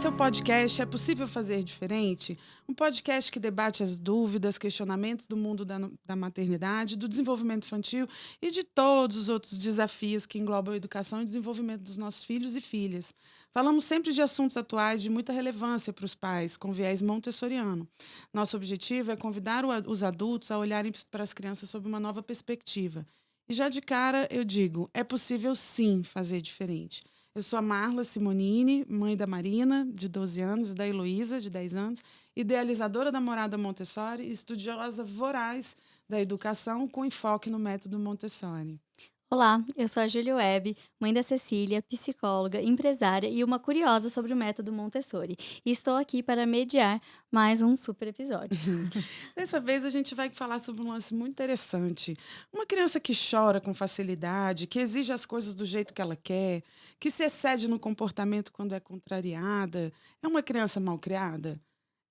seu podcast É Possível Fazer Diferente? Um podcast que debate as dúvidas, questionamentos do mundo da maternidade, do desenvolvimento infantil e de todos os outros desafios que englobam a educação e desenvolvimento dos nossos filhos e filhas. Falamos sempre de assuntos atuais de muita relevância para os pais, com viés montessoriano. Nosso objetivo é convidar os adultos a olharem para as crianças sob uma nova perspectiva. E já de cara eu digo, é possível sim fazer diferente. Eu sou a Marla Simonini, mãe da Marina, de 12 anos, e da Heloísa, de 10 anos, idealizadora da Morada Montessori e estudiosa voraz da educação com enfoque no método Montessori. Olá, eu sou a Júlia Webb, mãe da Cecília, psicóloga, empresária e uma curiosa sobre o método Montessori. E estou aqui para mediar mais um super episódio. Dessa vez a gente vai falar sobre um lance muito interessante. Uma criança que chora com facilidade, que exige as coisas do jeito que ela quer, que se excede no comportamento quando é contrariada, é uma criança mal criada?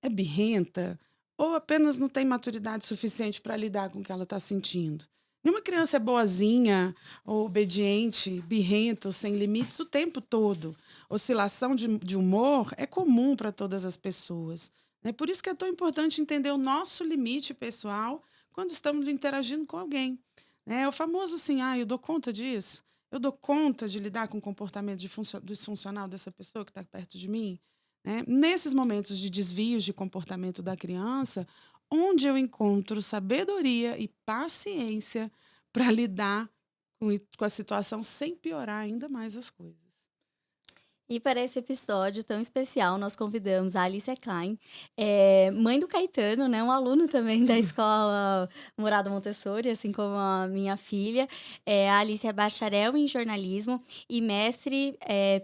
É birrenta? Ou apenas não tem maturidade suficiente para lidar com o que ela está sentindo? Nenhuma criança é boazinha, ou obediente, birrenta, ou sem limites o tempo todo. Oscilação de humor é comum para todas as pessoas. É por isso que é tão importante entender o nosso limite pessoal quando estamos interagindo com alguém. É o famoso assim, eu dou conta disso? Eu dou conta de lidar com o comportamento disfuncional dessa pessoa que está perto de mim? Né? Nesses momentos de desvios de comportamento da criança, onde eu encontro sabedoria e paciência para lidar com a situação sem piorar ainda mais as coisas. E para esse episódio tão especial, nós convidamos a Alicia Klein, mãe do Caetano, né, um aluno também da escola Morada Montessori, assim como a minha filha. A Alicia é bacharel em jornalismo e mestre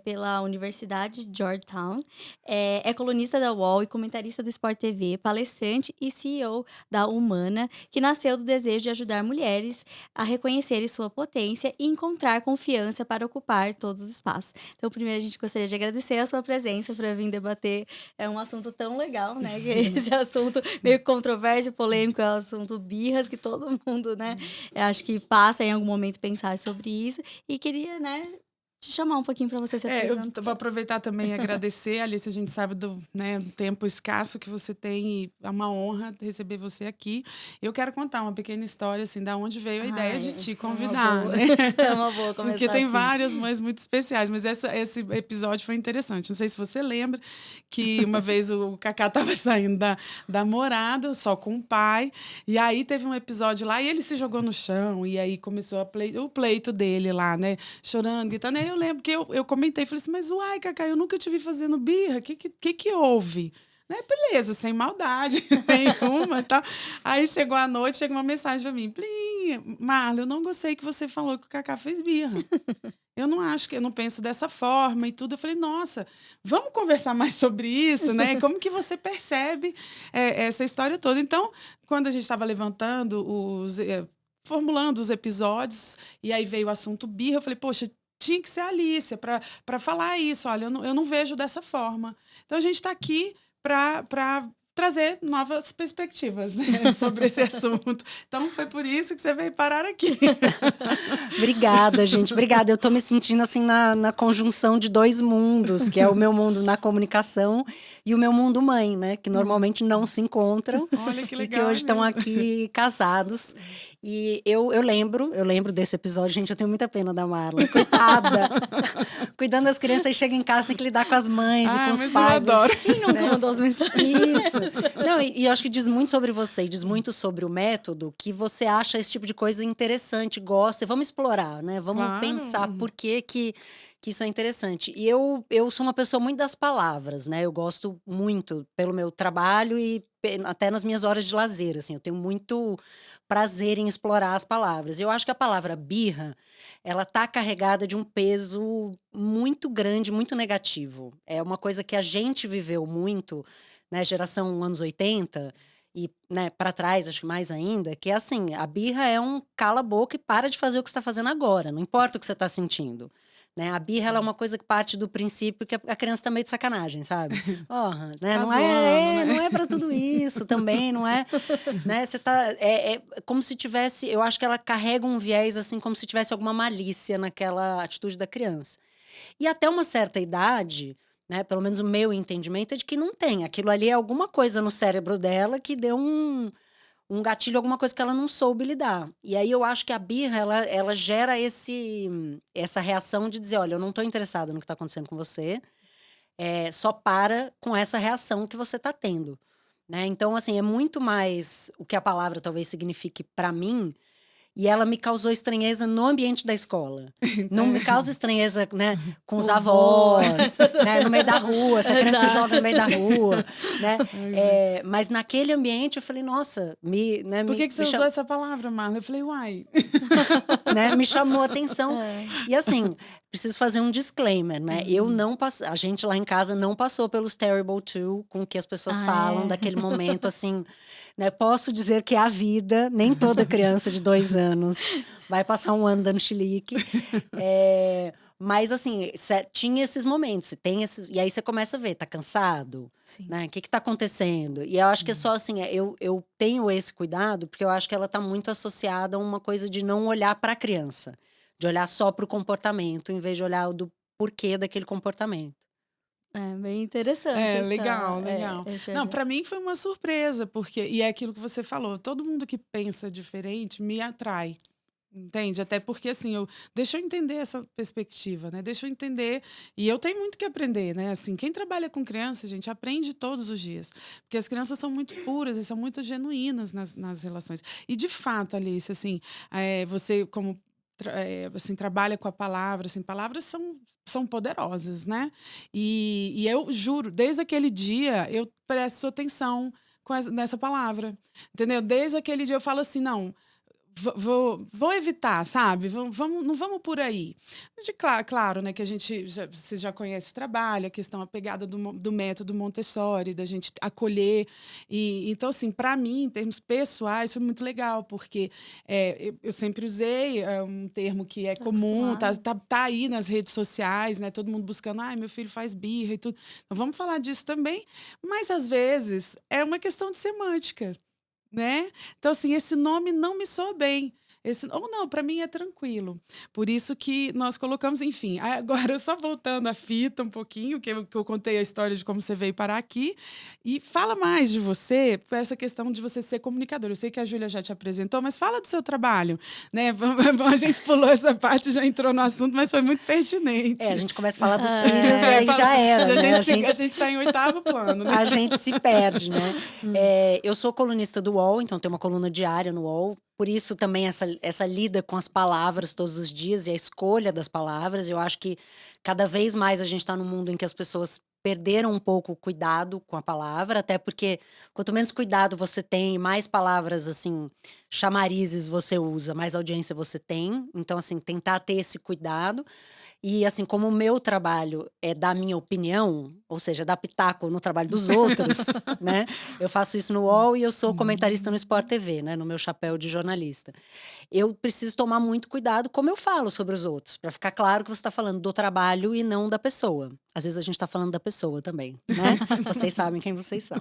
pela Universidade de Georgetown. É colunista da UOL e comentarista do Sport TV, palestrante e CEO da Humana, que nasceu do desejo de ajudar mulheres a reconhecerem sua potência e encontrar confiança para ocupar todos os espaços. Então, primeiro a gente gostaria de agradecer a sua presença para vir debater um assunto tão legal, né, que esse assunto meio controverso e polêmico, é o assunto birras, que todo mundo, né, acho que passa em algum momento pensar sobre isso, e queria, né, te chamar um pouquinho para você se Eu apresentar. vou aproveitar também e agradecer, Alice, a gente sabe do, né, do tempo escasso que você tem e é uma honra receber você aqui. Eu quero contar uma pequena história, assim, da onde veio a ideia de Ai, te é uma convidar, boa, né? é uma boa Porque começar tem assim. várias mães muito especiais, mas esse episódio foi interessante. Não sei se você lembra que uma vez o Cacá estava saindo da morada, só com o pai, e aí teve um episódio lá e ele se jogou no chão, e aí começou o pleito dele lá, né? Chorando, gritando. Aí eu lembro que eu comentei, falei assim, mas uai, Cacá, eu nunca te vi fazendo birra, o que houve? Né? Beleza, sem maldade nenhuma e tal. Aí chegou a noite, chegou uma mensagem para mim, Plim, Marla, eu não gostei que você falou que o Cacá fez birra. Eu não acho que eu não penso dessa forma e tudo. Eu falei, nossa, vamos conversar mais sobre isso, né? Como que você percebe essa história toda? Então, quando a gente estava levantando formulando os episódios, e aí veio o assunto birra, eu falei, poxa, tinha que ser a Alicia para falar isso. Olha, eu não vejo dessa forma. Então, a gente está aqui para trazer novas perspectivas, né, sobre esse assunto. Então, foi por isso que você veio parar aqui. Obrigada, gente. Obrigada. Eu tô me sentindo assim na conjunção de dois mundos, que é o meu mundo na comunicação e o meu mundo mãe, né? Que normalmente não se encontram Olha que e que legal, hoje é estão mesmo. aqui casados. E eu lembro desse episódio, gente. Eu tenho muita pena da Marla, coitada. Cuidando das crianças, aí chega em casa, tem que lidar com as mães e com os Mas eu pais. adoro. Quem nunca Né? mandou as mensagens? Isso. Não, e eu acho que diz muito sobre você, e diz muito sobre o método, que você acha esse tipo de coisa interessante, gosta. Vamos explorar, né? Vamos pensar Claro. por que isso é interessante. E eu sou uma pessoa muito das palavras, né? Eu gosto muito pelo meu trabalho e até nas minhas horas de lazer, assim. Eu tenho muito prazer em explorar as palavras. Eu acho que a palavra birra, ela tá carregada de um peso muito grande, muito negativo. É uma coisa que a gente viveu muito, né, geração anos 80 e, né, para trás, acho que mais ainda, que é assim, a birra é um cala a boca e para de fazer o que você tá fazendo agora, não importa o que você tá sentindo, né? A birra, ela é uma coisa que parte do princípio que a criança tá meio de sacanagem, sabe? Porra, né? Tá zoando, né? Não é para tudo isso também, não é, né? Você tá, é como se tivesse, eu acho que ela carrega um viés assim, como se tivesse alguma malícia naquela atitude da criança. E até uma certa idade, né? Pelo menos o meu entendimento é de que não tem. Aquilo ali é alguma coisa no cérebro dela que deu um gatilho, alguma coisa que ela não soube lidar. E aí eu acho que a birra, ela gera essa reação de dizer, olha, eu não estou interessada no que está acontecendo com você, só para com essa reação que você está tendo, né? Então, assim, é muito mais o que a palavra talvez signifique para mim, e ela me causou estranheza no ambiente da escola. Não me causa estranheza, né, com os avós, né, no meio da rua, se a criança se joga no meio da rua, né? Mas naquele ambiente eu falei, nossa, né, Por que você usou essa palavra, Marla? Eu falei, uai. né, me chamou a atenção. E assim, preciso fazer um disclaimer, né? Eu não passei, a gente lá em casa não passou pelos terrible two com que as pessoas falam daquele momento, assim, né? Posso dizer que é a vida, nem toda criança de 2 anos vai passar um ano dando chilique. Mas assim, tinha esses momentos, e aí você começa a ver, tá cansado? Sim. Né? O que tá acontecendo? E eu acho que é só assim, eu tenho esse cuidado, porque eu acho que ela tá muito associada a uma coisa de não olhar para a criança, de olhar só para o comportamento, em vez de olhar do porquê daquele comportamento. É bem interessante Legal. Não, essa para mim foi uma surpresa, porque e é aquilo que você falou, todo mundo que pensa diferente me atrai. Entende? Até porque, assim, deixa eu entender essa perspectiva, né? Deixa eu entender. E eu tenho muito que aprender, né? Assim, quem trabalha com criança, gente, aprende todos os dias. Porque as crianças são muito puras e são muito genuínas nas relações. E, de fato, Alice, assim, você, como assim, trabalha com a palavra, assim, palavras são poderosas, né? E eu juro, desde aquele dia, eu presto atenção nessa palavra. Entendeu? Desde aquele dia eu falo assim, não. Vou evitar, sabe? Não vamos por aí. Claro, né, que você já conhece o trabalho, a questão, a pegada do método Montessori, da gente acolher. Então, assim, para mim, em termos pessoais, foi muito legal, porque eu sempre usei um termo que é comum, tá aí nas redes sociais, né? Todo mundo buscando, meu filho faz birra e tudo. Então, vamos falar disso também. Mas, às vezes, é uma questão de semântica. Né? Então, assim, esse nome não me soa bem. Ou não, para mim é tranquilo. Por isso que nós colocamos, enfim. Agora, só voltando à fita um pouquinho, que eu contei a história de como você veio parar aqui. E fala mais de você, por essa questão de você ser comunicador. Eu sei que a Júlia já te apresentou, mas fala do seu trabalho. Né? A gente pulou essa parte, já entrou no assunto, mas foi muito pertinente. A gente começa a falar dos filhos e aí já era. A gente está em 8º plano. Né? A gente se perde, né? Eu sou colunista do UOL, então tem uma coluna diária no UOL. Por isso também essa lida com as palavras todos os dias e a escolha das palavras. Eu acho que cada vez mais a gente está num mundo em que as pessoas perderam um pouco o cuidado com a palavra, até porque quanto menos cuidado você tem, mais palavras, assim, chamarizes você usa, mais audiência você tem. Então, assim, tentar ter esse cuidado. E, assim, como o meu trabalho é dar minha opinião, ou seja, dar pitaco no trabalho dos outros, né? Eu faço isso no UOL e eu sou comentarista no Sport TV, né? No meu chapéu de jornalista. Eu preciso tomar muito cuidado como eu falo sobre os outros, para ficar claro que você está falando do trabalho e não da pessoa. Às vezes a gente está falando da pessoa também, né? Vocês sabem quem vocês são.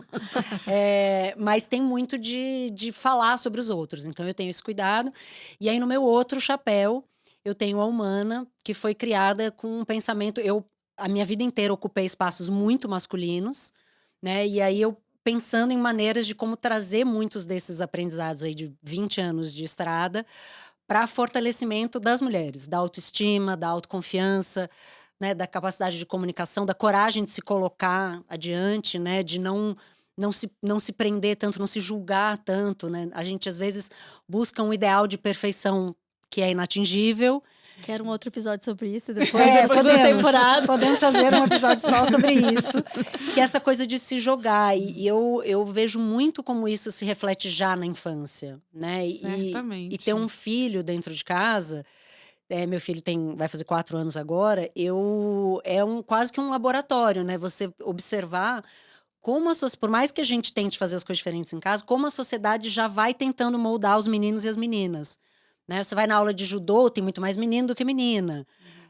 Mas tem muito de falar sobre os outros, então eu tenho esse cuidado. E aí, no meu outro chapéu, eu tenho a Humana, que foi criada com um pensamento. A minha vida inteira, ocupei espaços muito masculinos, né? E aí, eu pensando em maneiras de como trazer muitos desses aprendizados aí de 20 anos de estrada para fortalecimento das mulheres, da autoestima, da autoconfiança, né? Da capacidade de comunicação, da coragem de se colocar adiante, né? De não se prender tanto, não se julgar tanto, né? A gente, às vezes, busca um ideal de perfeição que é inatingível. Quero um outro episódio sobre isso depois da segunda temporada. Podemos fazer um episódio só sobre isso. Que é essa coisa de se jogar. E eu vejo muito como isso se reflete já na infância, né? Certamente. E ter um filho dentro de casa. Meu filho vai fazer 4 anos agora. Quase que um laboratório, né? Você observar como por mais que a gente tente fazer as coisas diferentes em casa, como a sociedade já vai tentando moldar os meninos e as meninas. Né? Você vai na aula de judô, tem muito mais menino do que menina.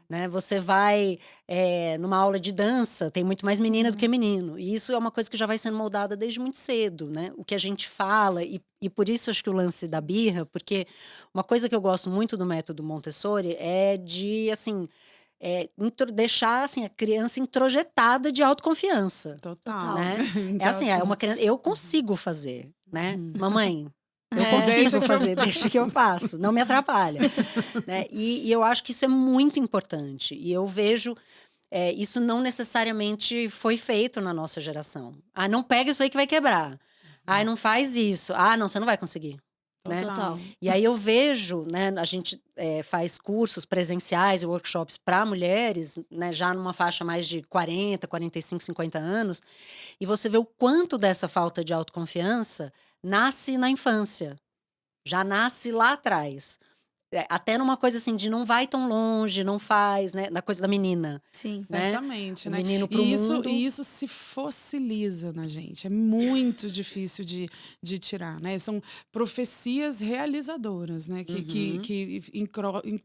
Né? Você vai numa aula de dança, tem muito mais menina do que menino. E isso é uma coisa que já vai sendo moldada desde muito cedo. Né? O que a gente fala, e por isso acho que o lance da birra, porque uma coisa que eu gosto muito do método Montessori é de, assim, deixar assim, a criança introjetada de autoconfiança, Total. né? De É assim, é auto- uma criança, eu consigo fazer, né? Mamãe, eu É. consigo Deixa que eu fazer, deixa que eu faço, não me atrapalha, né? E eu acho que isso é muito importante. E eu vejo, isso não necessariamente foi feito na nossa geração. Ah, não pega isso aí que vai quebrar. Ah, não faz isso. Ah, não, você não vai conseguir. Né? Total. E aí eu vejo, né, a gente faz cursos presenciais e workshops para mulheres, né, já numa faixa mais de 40, 45, 50 anos, e você vê o quanto dessa falta de autoconfiança nasce na infância, já nasce lá atrás. Até numa coisa assim de não vai tão longe, não faz, né, da coisa da menina, Sim. né? Certamente, O né? menino pro E isso, mundo. e isso se fossiliza na gente. É muito difícil de tirar, né? São profecias realizadoras, né? Uhum. Que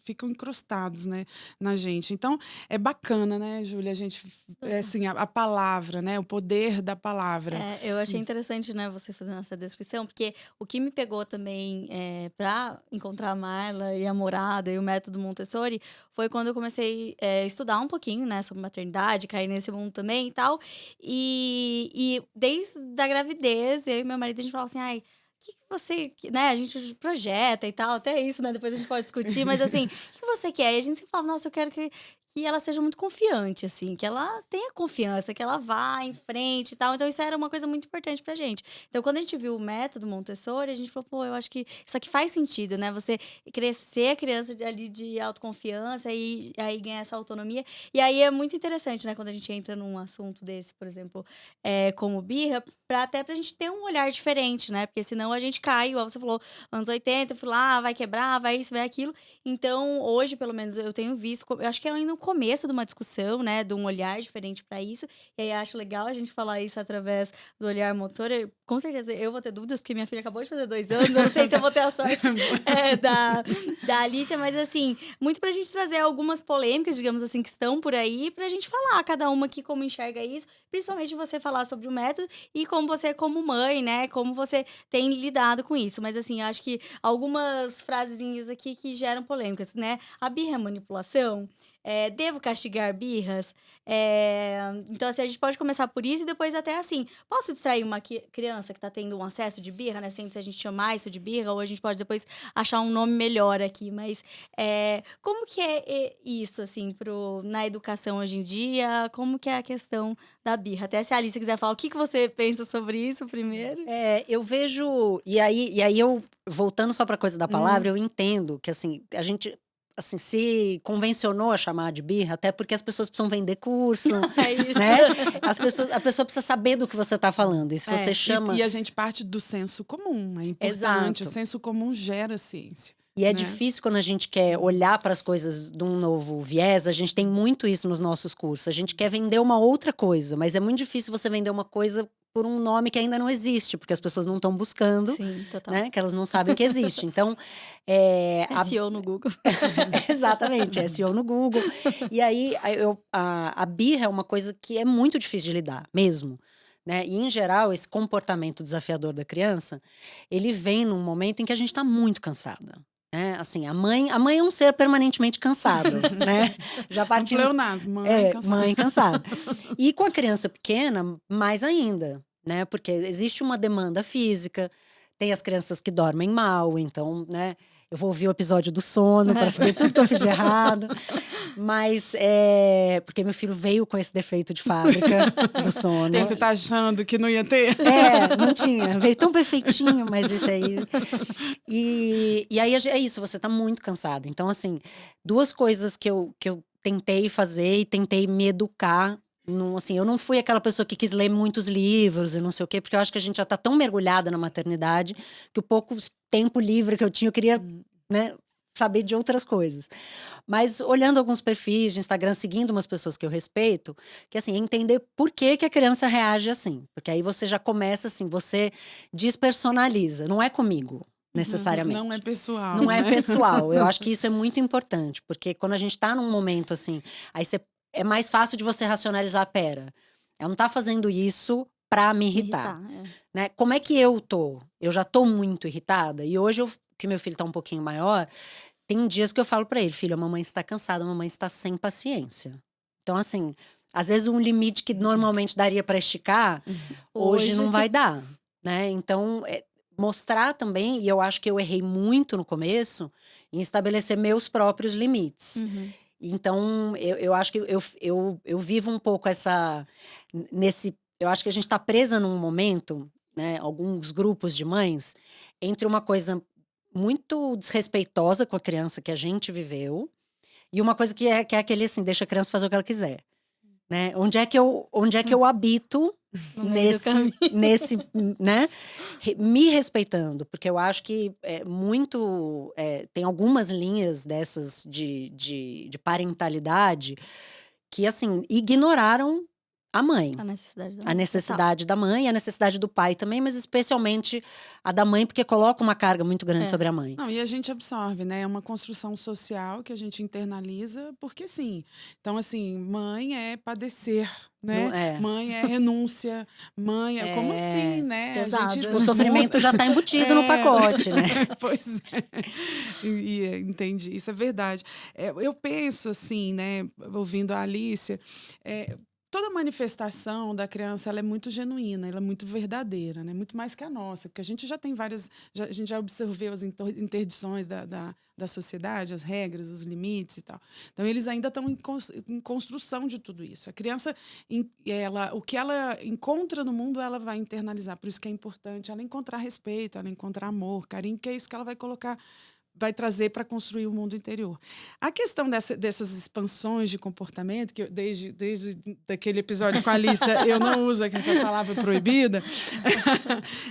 ficam encrostados, né? Na gente. Então, é bacana, né, Júlia? A gente, assim, a palavra, né? O poder da palavra. Eu achei interessante, né, você fazendo essa descrição, porque o que me pegou também para encontrar a Marla e a Morada e o método Montessori foi quando eu comecei a estudar um pouquinho, né, sobre maternidade, cair nesse mundo também e tal. E desde a gravidez, eu e meu marido, a gente falava assim, ai, que você, né, a gente projeta e tal, até isso, né, depois a gente pode discutir, mas assim, o que você quer? E a gente sempre falava, nossa, eu quero que ela seja muito confiante, assim, que ela tenha confiança, que ela vá em frente e tal. Então, isso era uma coisa muito importante pra gente. Então, quando a gente viu o método Montessori, a gente falou, pô, eu acho que isso aqui faz sentido, né? Você crescer a criança ali de autoconfiança e aí ganhar essa autonomia. E aí é muito interessante, né, quando a gente entra num assunto desse, por exemplo, como birra, até pra gente ter um olhar diferente, né? Porque senão a gente cai, igual você falou, anos 80, eu fui lá, vai quebrar, vai isso, vai aquilo. Então, hoje, pelo menos, eu tenho visto, eu acho que é ainda no começo de uma discussão, né, de um olhar diferente para isso. E aí acho legal a gente falar isso através do olhar Montessori. Com certeza eu vou ter dúvidas, porque minha filha acabou de fazer 2 anos, eu não sei se eu vou ter a sorte da Alicia, mas assim, muito pra gente trazer algumas polêmicas, digamos assim, que estão por aí, pra gente falar, cada uma aqui como enxerga isso, principalmente você falar sobre o método e como você, como mãe, né, como você tem lidado com isso. Mas assim, acho que algumas frasezinhas aqui que geram polêmicas, né? A birra é manipulação? Devo castigar birras? Então, assim, a gente pode começar por isso e depois até assim, posso distrair uma criança que tá tendo um acesso de birra, né? Sem se a gente chamar isso de birra, ou a gente pode depois achar um nome melhor aqui, mas como que é isso, assim, na educação hoje em dia? Como que é a questão da birra? Até se a Alice quiser falar, o que você pensa sobre isso primeiro? Eu vejo. E aí eu, voltando só para a coisa da palavra, eu entendo que assim, a gente assim, se convencionou a chamar de birra, até porque as pessoas precisam vender curso, É isso. né? A pessoa precisa saber do que você está falando. E se você chama. E a gente parte do senso comum, é importante. Exato. O senso comum gera ciência. E é né? difícil quando a gente quer olhar para as coisas de um novo viés. A gente tem muito isso nos nossos cursos. A gente quer vender uma outra coisa, mas é muito difícil você vender uma coisa por um nome que ainda não existe, porque as pessoas não estão buscando, Sim, total. né? Que elas não sabem que existe. Então, SEO no Google. exatamente, SEO no Google. E aí, a birra é uma coisa que é muito difícil de lidar, mesmo. Né? E, em geral, esse comportamento desafiador da criança, ele vem num momento em que a gente está muito cansada. Né? Assim, a mãe é um ser permanentemente cansado, né? Já partimos... pleonasmo, mãe cansada. Mãe cansada. E com a criança pequena, mais ainda, né? Porque existe uma demanda física, tem as crianças que dormem mal, então, né? Eu vou ouvir o episódio do sono para saber tudo que eu fiz de errado. Mas porque meu filho veio com esse defeito de fábrica do sono. E você tá achando que não ia ter? Não tinha. Veio tão perfeitinho, mas isso aí. E aí é isso, você tá muito cansado. Então, assim, duas coisas que eu tentei fazer e tentei me educar. Assim, eu não fui aquela pessoa que quis ler muitos livros e não sei o quê, porque eu acho que a gente já tá tão mergulhada na maternidade que o pouco tempo livre que eu tinha, eu queria, né, saber de outras coisas. Mas olhando alguns perfis de Instagram, seguindo umas pessoas que eu respeito, que assim, entender por que a criança reage assim. Porque aí você já começa assim, você despersonaliza. Não é comigo, necessariamente. Não é pessoal. Não é né? pessoal. Eu acho que isso é muito importante, porque quando a gente tá num momento assim, aí é mais fácil de você racionalizar, pera, ela não tá fazendo isso pra me irritar. Né? Como é que eu tô? Eu já tô muito irritada, e hoje que meu filho tá um pouquinho maior, tem dias que eu falo pra ele: "Filho, a mamãe está cansada, a mamãe está sem paciência". Então, assim, às vezes um limite que normalmente daria pra esticar, hoje não vai dar, né. Então, mostrar também, e eu acho que eu errei muito no começo, em estabelecer meus próprios limites. Então, eu acho que eu vivo um pouco nesse, eu acho que a gente tá presa num momento, né, alguns grupos de mães, entre uma coisa muito desrespeitosa com a criança que a gente viveu, e uma coisa que é aquele assim: deixa a criança fazer o que ela quiser, né. Onde é que eu habito No meio do caminho. nesse, né, me respeitando, porque eu acho que tem algumas linhas dessas de parentalidade que, assim, ignoraram a mãe. A necessidade da A mãe, total. necessidade da mãe, a necessidade do pai também, mas especialmente a da mãe, porque coloca uma carga muito grande sobre a mãe. Não, e a gente absorve, né? É uma construção social que a gente internaliza, porque sim. Então, assim, mãe é padecer, Não né? é. Mãe é renúncia, mãe é. Como assim, né? Pesado. O sofrimento já tá embutido no pacote, né? Pois é. Entendi, isso é verdade. Eu penso assim, né? Ouvindo a Alicia, toda manifestação da criança ela é muito genuína, ela é muito verdadeira, né? Muito mais que a nossa, porque a gente já tem várias, a gente já observou as interdições da sociedade, as regras, os limites e tal. Então eles ainda estão em construção de tudo isso. A criança, o que ela encontra no mundo, ela vai internalizar. Por isso que é importante ela encontrar respeito, ela encontrar amor, carinho, que é isso que ela vai colocar, vai trazer para construir o mundo interior. A questão dessas expansões de comportamento, que desde daquele episódio com a Alícia, eu não uso essa palavra proibida,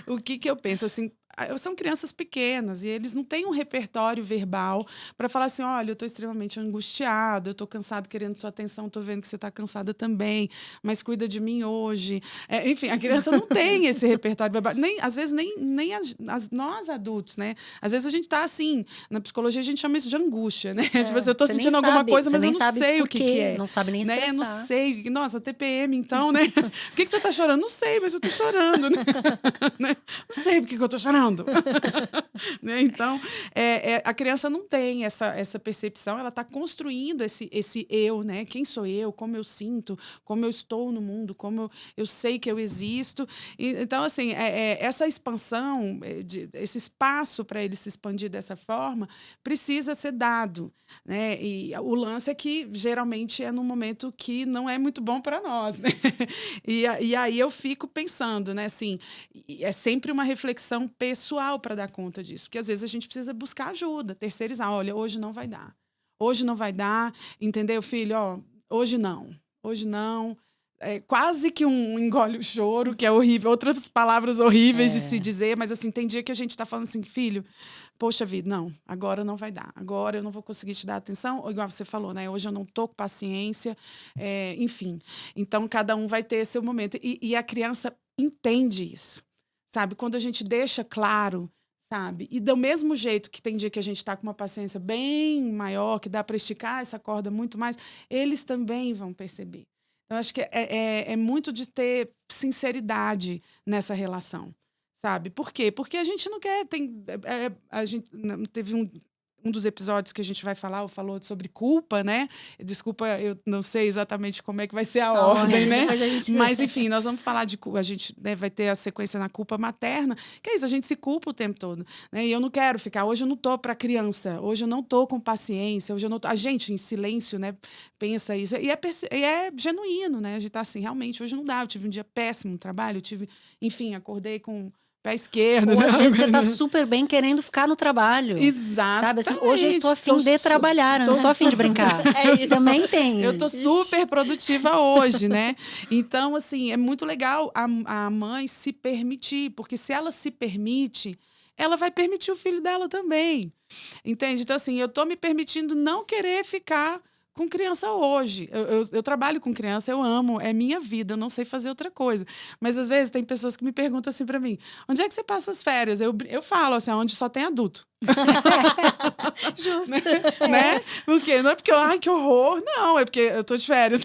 o que eu penso, assim, são crianças pequenas e eles não têm um repertório verbal para falar assim: olha, eu estou extremamente angustiado, eu estou cansado querendo sua atenção, estou vendo que você está cansada também, mas cuida de mim hoje. Enfim, a criança não tem esse repertório verbal, às vezes nem nós adultos, né? Às vezes a gente está assim, na psicologia a gente chama isso de angústia, né? Tipo assim, eu estou sentindo alguma coisa, mas eu não sei o que é. Não sabe nem expressar. Né? Não sei. Nossa, TPM, então, né? Por que você está chorando? Não sei, mas eu estou chorando, né? Não sei por que eu estou chorando. Né? Então, a criança não tem essa percepção, ela está construindo esse eu, né? Quem sou eu, como eu sinto, como eu estou no mundo, como eu sei que eu existo. Então, assim, essa expansão, esse espaço para ele se expandir dessa forma, precisa ser dado. Né? E o lance é que, geralmente, é num momento que não é muito bom para nós. Né? E aí eu fico pensando, né? Assim, é sempre uma reflexão pessoal para dar conta disso, porque às vezes a gente precisa buscar ajuda, terceirizar. Olha, hoje não vai dar. Hoje não vai dar, entendeu, filho? Ó, hoje não. Hoje não. Quase que um engole o choro, que é horrível. Outras palavras horríveis de se dizer, mas assim, tem dia que a gente está falando assim: filho, poxa vida, não, agora não vai dar. Agora eu não vou conseguir te dar atenção. Ou igual você falou, né? Hoje eu não tô com paciência. Enfim, então cada um vai ter seu momento. E a criança entende isso, sabe? Quando a gente deixa claro, sabe? E do mesmo jeito que tem dia que a gente está com uma paciência bem maior, que dá para esticar essa corda muito mais, eles também vão perceber. Então, acho que é muito de ter sinceridade nessa relação, sabe? Por quê? Porque a gente não quer... a gente teve um dos episódios que a gente vai falar, falou sobre culpa, né? Desculpa, eu não sei exatamente como é que vai ser a ordem, né? Mas, enfim, nós vamos falar de culpa. A gente, né, vai ter a sequência na culpa materna, que é isso, a gente se culpa o tempo todo. Né? E eu não quero ficar... Hoje eu não tô para criança, hoje eu não tô com paciência, hoje eu não tô... A gente, em silêncio, né, pensa isso. E é genuíno, né? A gente tá assim, realmente, hoje não dá. Eu tive um dia péssimo no trabalho, enfim, acordei com... pé esquerdo. Ou às vezes você tá super bem querendo ficar no trabalho. Exato. Sabe, assim, hoje eu estou a fim de trabalhar, eu não estou a fim de brincar. Isso. Também tem. Eu tô super produtiva hoje, né? Então, assim, é muito legal a mãe se permitir, porque se ela se permite, ela vai permitir o filho dela também. Entende? Então, assim, eu tô me permitindo não querer ficar com criança hoje. Eu trabalho com criança, eu amo, é minha vida, eu não sei fazer outra coisa. Mas às vezes tem pessoas que me perguntam assim pra mim: onde é que você passa as férias? Eu falo assim: onde só tem adulto. Justo. Né? Porque não é porque ai, que horror, não, é porque eu tô de férias.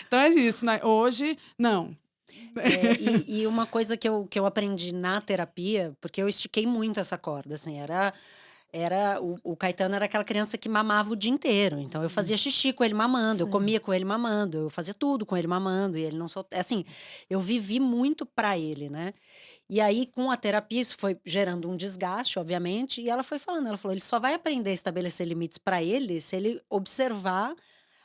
Então é isso, né? Hoje, não. E uma coisa que eu aprendi na terapia, porque eu estiquei muito essa corda, assim, o Caetano era aquela criança que mamava o dia inteiro. Então, eu fazia xixi com ele mamando, eu Sim. comia com ele mamando, eu fazia tudo com ele mamando, e ele não soltava. Assim, eu vivi muito pra ele, né? E aí, com a terapia, isso foi gerando um desgaste, obviamente, e ela foi falando, ela falou, ele só vai aprender a estabelecer limites pra ele se ele observar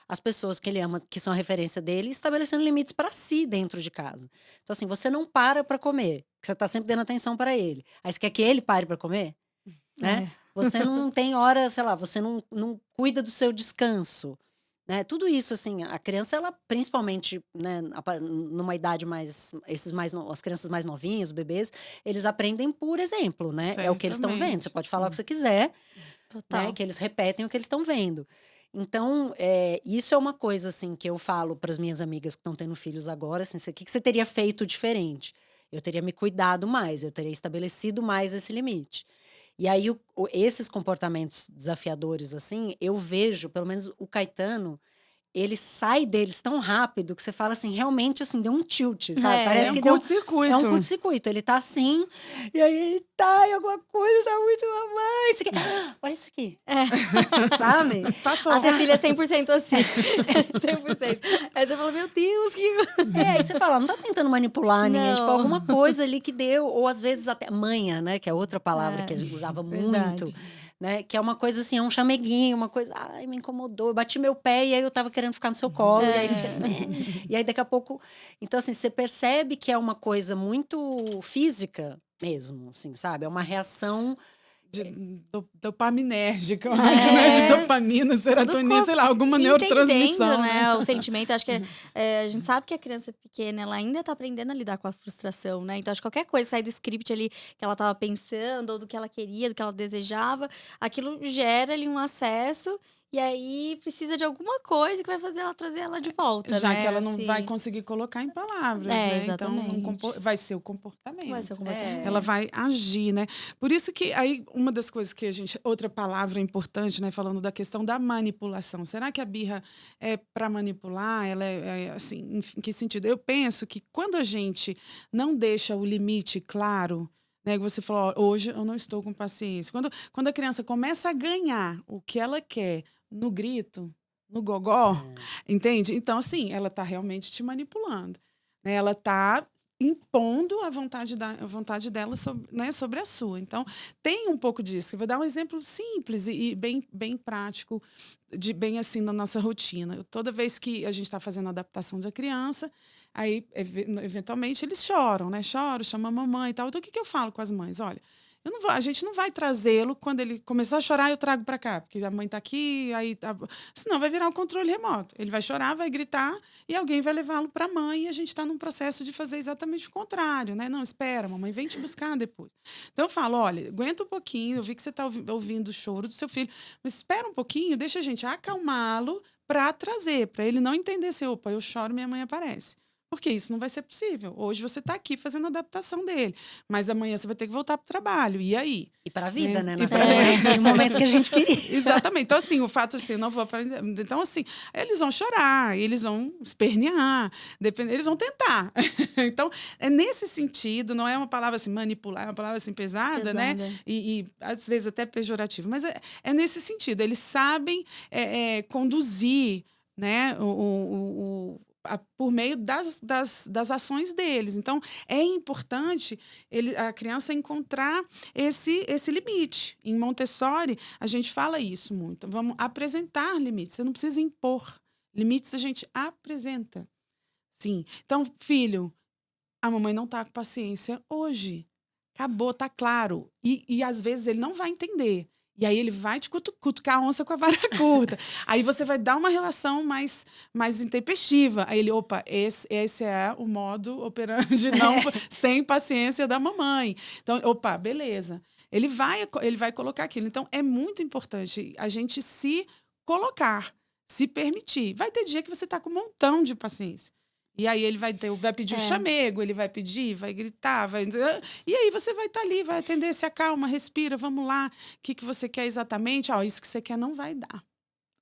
as pessoas que ele ama, que são a referência dele, estabelecendo limites pra si dentro de casa. Então, assim, você não para pra comer, porque você tá sempre dando atenção pra ele. Aí você quer que ele pare pra comer, né? É. Você não tem hora, sei lá, você não cuida do seu descanso, né? Tudo isso, assim, a criança, ela principalmente, né, numa idade mais, as crianças mais novinhas, os bebês, eles aprendem por exemplo, né? É o que eles estão vendo. Você Certamente. pode falar o que você quiser, né? Total. Que eles repetem o que eles estão vendo. Então, isso é uma coisa, assim, que eu falo para as minhas amigas que estão tendo filhos agora, assim, o que você teria feito diferente? Eu teria me cuidado mais, eu teria estabelecido mais esse limite. E aí, esses comportamentos desafiadores, assim, eu vejo, pelo menos o Caetano, ele sai deles tão rápido que você fala assim, realmente, assim, deu um tilt, sabe? É. Parece É um que deu. É um curto-circuito. curto-circuito. Ele tá assim, e aí ele tá em alguma coisa, tá muito mamãe. Isso aqui. Olha isso aqui. Sabe? Passou. A Cecília é 100% assim. 100%. Aí você fala, meu Deus, que... Aí você fala, não tá tentando manipular ninguém, tipo, Não. alguma coisa ali que deu, ou às vezes até manha, né? Que é outra palavra que a gente usava verdade. muito, né? Que é uma coisa assim, é um chameguinho, uma coisa, ai, me incomodou, eu bati meu pé e aí eu tava querendo ficar no seu colo, e aí fica, né? E aí daqui a pouco. Então, assim, você percebe que é uma coisa muito física mesmo, assim, sabe? É uma reação. Dopaminérgica, eu acho, né? De dopamina, serotonina, corpo sei lá, alguma entendendo, neurotransmissão, né, o sentimento. Acho que a gente sabe que a criança pequena, ela ainda tá aprendendo a lidar com a frustração, né? Então, acho que qualquer coisa sair do script ali que ela tava pensando, ou do que ela queria, do que ela desejava, aquilo gera ali um acesso. E aí, precisa de alguma coisa que vai fazer ela trazer ela de volta, já né? que ela não vai Assim. conseguir colocar em palavras, É, né? Então, exatamente. vai ser o comportamento. Vai ser o comportamento. Ela vai agir, né? Por isso que aí uma das coisas que outra palavra importante, né, falando da questão da manipulação. Será que a birra é para manipular? Ela é assim, em que sentido? Eu penso que quando a gente não deixa o limite claro, né, que você falou, ó, hoje eu não estou com paciência. Quando a criança começa a ganhar o que ela quer no grito, no gogó, entende? Então, assim, ela está realmente te manipulando, né? Ela está impondo a vontade dela sobre, né, sobre a sua. Então, tem um pouco disso. Eu vou dar um exemplo simples e bem prático, bem assim na nossa rotina. Toda vez que a gente está fazendo a adaptação da criança, aí, eventualmente, eles choram, né? Choram, chamam a mamãe e tal. Então, o que eu falo com as mães? Olha, a gente não vai trazê-lo quando ele começar a chorar, eu trago para cá, porque a mãe está aqui, aí senão vai virar um controle remoto. Ele vai chorar, vai gritar e alguém vai levá-lo para a mãe e a gente está num processo de fazer exatamente o contrário, né? Não, espera, mamãe vem te buscar depois. Então eu falo, olha, aguenta um pouquinho, eu vi que você está ouvindo o choro do seu filho, mas espera um pouquinho, deixa a gente acalmá-lo para trazer, para ele não entender assim, opa, eu choro, minha mãe aparece. Porque isso não vai ser possível. Hoje você está aqui fazendo a adaptação dele, mas amanhã você vai ter que voltar para o trabalho. E aí? E para a vida, né? E Na pra- verdade, no momento que a gente queria. Exatamente. Então, assim, o fato de ser não vou aprender. Então, assim, eles vão chorar, eles vão espernear, eles vão tentar. Então, é nesse sentido, não é uma palavra assim, manipular, é uma palavra assim pesada, né? E às vezes até pejorativa, mas é nesse sentido. Eles sabem conduzir, né, por meio das ações deles. Então, é importante a criança encontrar esse limite. Em Montessori, a gente fala isso muito. Vamos apresentar limites. Você não precisa impor. Limites a gente apresenta. Sim. Então, filho, a mamãe não está com paciência hoje. Acabou, tá claro. E às vezes ele não vai entender. E aí ele vai te cutucar a onça com a vara curta. Aí você vai dar uma relação mais intempestiva. Aí ele, opa, esse é o modo operandi sem paciência da mamãe. Então, opa, beleza. Ele vai colocar aquilo. Então, é muito importante a gente se colocar, se permitir. Vai ter dia que você está com um montão de paciência. E aí ele vai pedir o chamego, ele vai pedir, vai gritar, e aí você vai estar ali, vai atender, se acalma, respira, vamos lá. O que você quer exatamente? Isso que você quer não vai dar.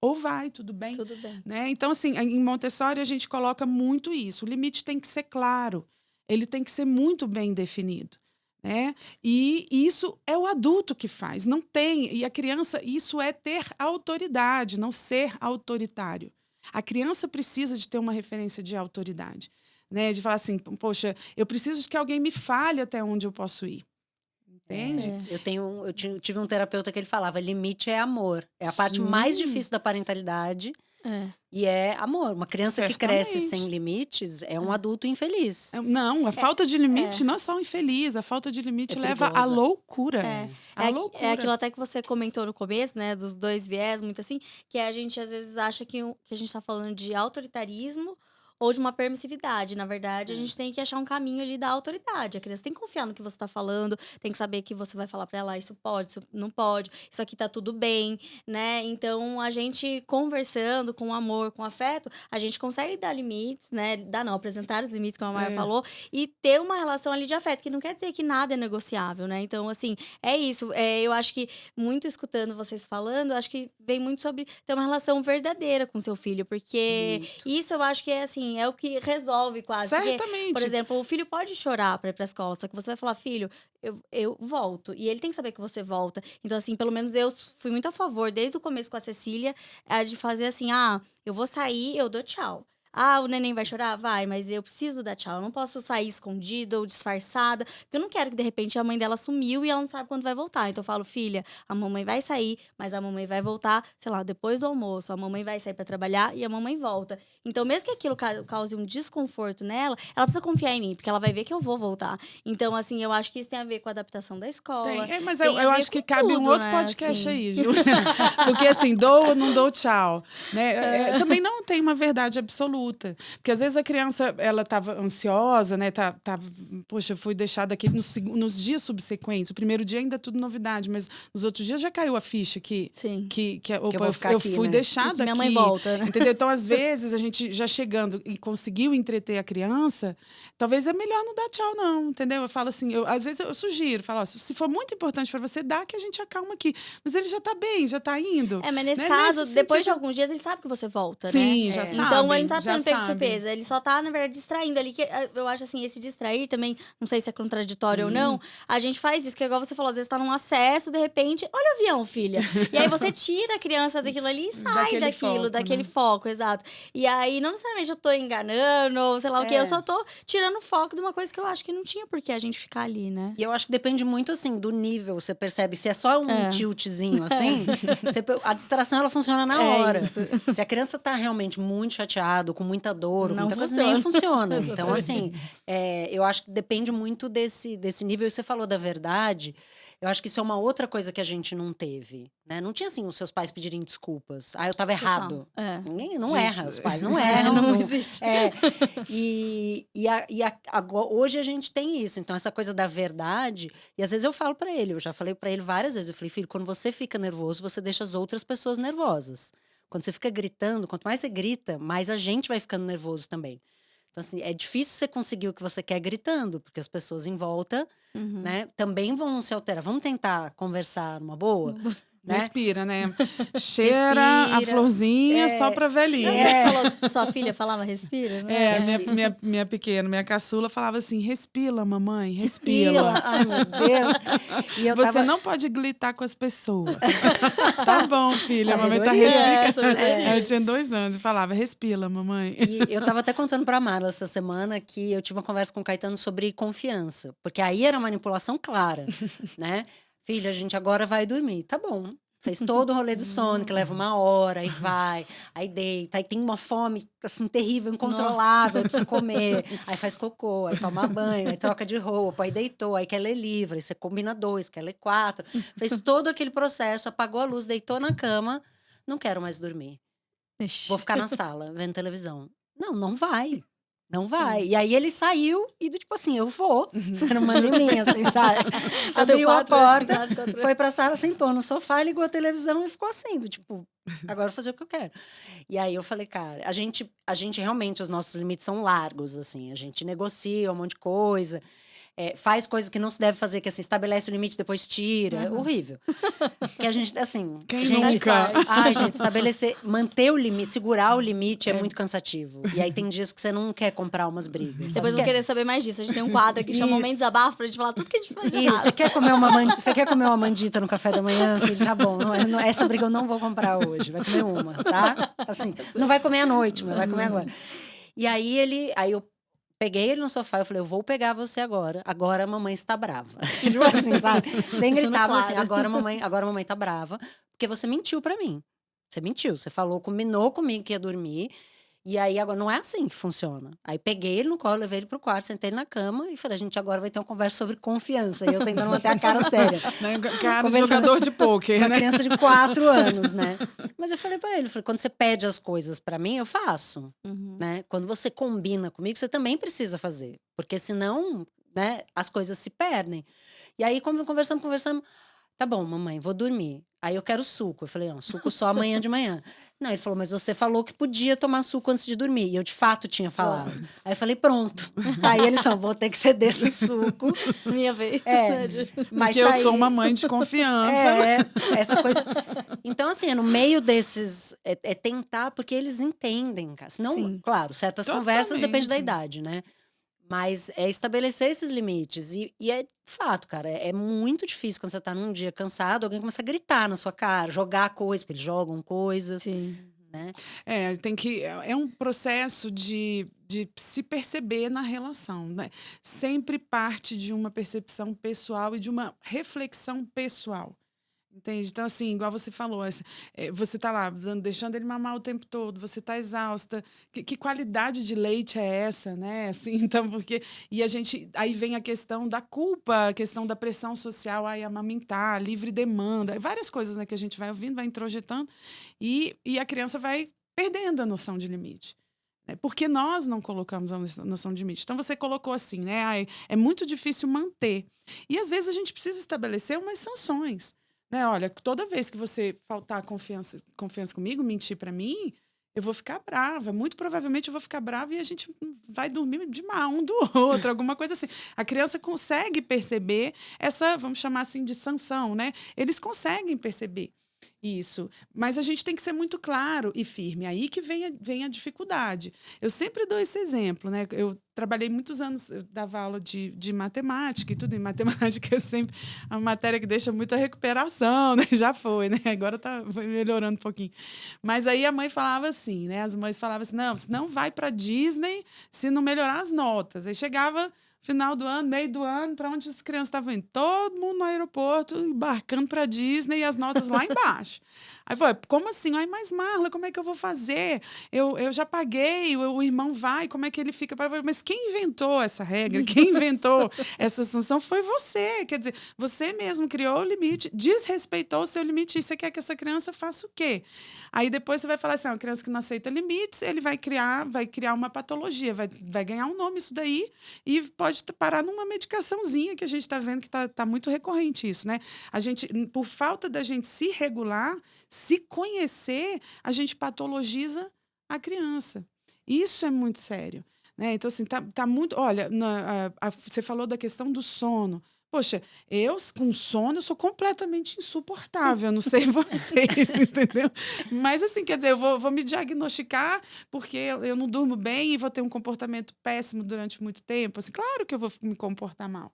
Ou vai, tudo bem. Tudo bem. Né? Então, assim, em Montessori a gente coloca muito isso. O limite tem que ser claro, ele tem que ser muito bem definido. né? E isso é o adulto que faz, não tem. E a criança, isso é ter autoridade, não ser autoritário. A criança precisa de ter uma referência de autoridade, né? De falar assim, poxa, eu preciso de que alguém me fale até onde eu posso ir. Entende? É. Tive um terapeuta que ele falava, limite é amor. É a parte mais Sim. difícil da parentalidade É. e é amor. Uma criança que cresce Certamente. sem limites é um adulto infeliz. Não, a falta de limite não é só infeliz, a falta de limite É leva à perigosa. loucura. É, À é loucura. aquilo até que você comentou no começo, né, dos dois viés, muito assim, que a gente às vezes acha que a gente tá falando de autoritarismo ou de uma permissividade. Na verdade, a gente tem que achar um caminho ali da autoridade. A criança tem que confiar no que você tá falando, tem que saber que você vai falar pra ela, isso pode, isso não pode, isso aqui tá tudo bem, né? Então, a gente conversando com amor, com afeto, a gente consegue dar limites, né? Apresentar os limites, como a Maia falou, e ter uma relação ali de afeto, que não quer dizer que nada é negociável, né? Então, assim, é isso. Eu acho que, muito escutando vocês falando, eu acho que vem muito sobre ter uma relação verdadeira com seu filho, porque isso eu acho que é assim, é o que resolve quase. Porque, Certamente. por exemplo, o filho pode chorar pra ir pra escola, só que você vai falar, filho, eu volto. E ele tem que saber que você volta. Então, assim, pelo menos eu fui muito a favor, desde o começo com a Cecília, de fazer assim, eu vou sair, eu dou tchau. O neném vai chorar? Vai, mas eu preciso dar tchau. Eu não posso sair escondida ou disfarçada, porque eu não quero que, de repente, a mãe dela sumiu e ela não sabe quando vai voltar. Então, eu falo, filha, a mamãe vai sair, mas a mamãe vai voltar, sei lá, depois do almoço. A mamãe vai sair pra trabalhar e a mamãe volta. Então, mesmo que aquilo cause um desconforto nela, ela precisa confiar em mim, porque ela vai ver que eu vou voltar. Então, assim, eu acho que isso tem a ver com a adaptação da escola. Mas tem eu a ver acho que com cabe um tudo, outro né, podcast assim. aí, Júlia. Porque assim, dou ou não dou tchau. Né? Também não tem uma verdade absoluta. Porque às vezes a criança, ela estava ansiosa, né? Poxa, fui deixada aqui nos dias subsequentes. O primeiro dia ainda é tudo novidade, mas nos outros dias já caiu a ficha Sim. opa, eu vou ficar eu aqui, fui né? deixada E que minha aqui. mãe volta, né? Entendeu? Então, às vezes, a gente já chegando e conseguiu entreter a criança, talvez é melhor não dar tchau, não, entendeu? Eu falo assim, às vezes eu sugiro, falo, ó, se for muito importante para você, dá que a gente acalma aqui. Mas ele já tá bem, já tá indo. Mas nesse né? caso, Nesse depois de sentido- alguns dias, ele sabe que você volta, né? Sim, já Então, ele não tá já tendo pego de sabem. surpresa. Ele só tá, na verdade, distraindo ali. Que eu acho assim, esse distrair também, não sei se é contraditório ou não. A gente faz isso, que igual você falou, às vezes tá num acesso, de repente, olha o avião, filha. E aí você tira a criança daquilo ali e sai daquele foco, exato. E aí, não necessariamente eu tô enganando, ou sei lá o quê, eu só tô tirando o foco de uma coisa que eu acho que não tinha por que a gente ficar ali, né? E eu acho que depende muito, assim, do nível. Você percebe, se é só um tiltzinho, assim, a distração, ela funciona na hora. Isso. Se a criança tá realmente muito chateada, com muita dor, com Não muita coisa, funciona. nem funciona. Então, assim, eu acho que depende muito desse nível. E você falou da verdade, eu acho que isso é uma outra coisa que a gente não teve, né? Não tinha, assim, os seus pais pedirem desculpas. Eu tava errado. Ninguém não erra, os pais não erram. Não existe. Hoje a gente tem isso. Então, essa coisa da verdade. E às vezes eu falo pra ele, eu já falei pra ele várias vezes. Eu falei, filho, quando você fica nervoso, você deixa as outras pessoas nervosas. Quando você fica gritando, quanto mais você grita, mais a gente vai ficando nervoso também. Então, assim, é difícil você conseguir o que você quer gritando, porque as pessoas em volta, né, também vão se alterar. Vamos tentar conversar numa boa? Né? Respira, né? Cheira a florzinha só pra velhinha. Você falou que sua filha falava respira, né? Minha pequena, minha caçula falava assim, respira, mamãe, respira. Ai, meu Deus. E Você não pode gritar com as pessoas. Tá bom, filha, a mamãe tá respirando. Eu tinha 2 anos e falava, respira, mamãe. E eu tava até contando pra Marla essa semana que eu tive uma conversa com o Caetano sobre confiança. Porque aí era manipulação clara, né? Filha, a gente agora vai dormir. Tá bom. Fez todo o rolê do sono, que leva 1 hora, aí vai, aí deita, aí tem uma fome, assim, terrível, incontrolável, aí precisa comer, aí faz cocô, aí toma banho, aí troca de roupa, aí deitou, aí quer ler livro, aí você combina 2, quer ler 4. Fez todo aquele processo, apagou a luz, deitou na cama, não quero mais dormir. Vou ficar na sala, vendo televisão. Não vai. Não vai. Sim. E aí ele saiu e, tipo assim, eu vou. Você não manda em mim, assim, sabe? Abriu a porta, foi pra sala, sentou no sofá, ligou a televisão e ficou assim, do tipo, agora eu vou fazer o que eu quero. E aí eu falei, cara, a gente realmente, os nossos limites são largos, assim. A gente negocia um monte de coisa. faz coisa que não se deve fazer, que assim, estabelece o limite e depois tira. É Uhum. horrível. Que a gente, assim... Quem gente, nunca? Ai, gente, manter o limite, segurar o limite é É. muito cansativo. E aí tem dias que você não quer comprar umas brigas. Depois Você vão quer- querer saber mais disso. A gente tem um quadro aqui que chama Isso. Momento Desabafo, pra gente falar tudo que a gente faz de Isso, errado. você quer comer uma mandita no café da manhã, filho? Tá bom, essa briga eu não vou comprar hoje, vai comer uma, tá? Assim, não vai comer à noite, mas vai comer agora. E aí eu peguei ele no sofá, eu falei, eu vou pegar você agora a mamãe está brava. Tipo assim, sabe? Sem Deixando gritar, mas assim, claro. agora a mamãe tá brava, porque você mentiu pra mim. Você mentiu, você falou, combinou comigo que ia dormir. E aí, agora, não é assim que funciona. Aí, peguei ele no colo, levei ele pro quarto, sentei ele na cama e falei, a gente agora vai ter uma conversa sobre confiança. E eu tentando manter a cara séria. Né? Cara de Conversando jogador de pôquer, Uma né? criança de 4 anos, né? Mas eu falei pra ele, quando você pede as coisas pra mim, eu faço, Uhum. né? Quando você combina comigo, você também precisa fazer. Porque senão, né, as coisas se perdem. E aí, conversamos, tá bom, mamãe, vou dormir. Aí eu quero suco. Eu falei, não, suco só amanhã de manhã. Não, ele falou, mas você falou que podia tomar suco antes de dormir. E eu, de fato, tinha falado. Aí eu falei, pronto. Aí eles só, vou ter que ceder no suco. Minha vez. Mas Porque eu aí- sou uma mãe de confiança. essa coisa. Então, assim, no meio desses. É tentar, porque eles entendem, cara. Senão, Sim. claro, certas conversas depende da Totalmente. idade, né? Mas é estabelecer esses limites. E é fato, cara. É muito difícil quando você tá num dia cansado, alguém começa a gritar na sua cara, jogar coisas, porque eles jogam coisas, Sim. né? Tem que. É um processo de se perceber na relação, né? Sempre parte de uma percepção pessoal e de uma reflexão pessoal. Entende? Então, assim, igual você falou, você tá lá deixando ele mamar o tempo todo, você tá exausta. Que qualidade de leite é essa, né? Assim, então, porque. E a gente. Aí vem a questão da culpa, a questão da pressão social, aí amamentar, livre demanda, várias coisas, né, que a gente vai ouvindo, vai introjetando, e a criança vai perdendo a noção de limite. Né? Porque nós não colocamos a noção de limite. Então, você colocou assim, né? Ai, é muito difícil manter. E às vezes a gente precisa estabelecer umas sanções. Né? Olha, toda vez que você faltar confiança comigo, mentir para mim, eu vou ficar brava. Muito provavelmente eu vou ficar brava e a gente vai dormir de mal um do outro, alguma coisa assim. A criança consegue perceber essa, vamos chamar assim, de sanção, né? Eles conseguem perceber isso. Mas a gente tem que ser muito claro e firme. Aí que vem a dificuldade. Eu sempre dou esse exemplo, né? Eu trabalhei muitos anos, eu dava aula de matemática e tudo. Em matemática é sempre uma matéria que deixa muita recuperação, né? Já foi, né? Agora foi melhorando um pouquinho. Mas aí a mãe falava assim, né? As mães falavam assim, não, você não vai para Disney se não melhorar as notas. Aí chegava final do ano, meio do ano, para onde as crianças estavam indo? Todo mundo no aeroporto, embarcando para Disney e as notas lá embaixo. Aí foi, como assim? Ai, mas Marla, como é que eu vou fazer? Eu já paguei, o irmão vai, como é que ele fica? Mas quem inventou essa regra? Quem inventou essa sanção foi você. Quer dizer, você mesmo criou o limite, desrespeitou o seu limite. E você quer que essa criança faça o quê? Aí depois você vai falar assim, uma criança que não aceita limites, ele vai criar uma patologia, vai ganhar um nome isso daí e pode parar numa medicaçãozinha que a gente está vendo que tá muito recorrente isso, né? A gente, por falta da gente se regular, se conhecer, a gente patologiza a criança. Isso é muito sério, né? Então, assim, tá muito... Olha, você falou da questão do sono. Poxa, eu com sono eu sou completamente insuportável, não sei vocês, entendeu? Mas assim, quer dizer, eu vou me diagnosticar porque eu não durmo bem e vou ter um comportamento péssimo durante muito tempo. Assim, claro que eu vou me comportar mal,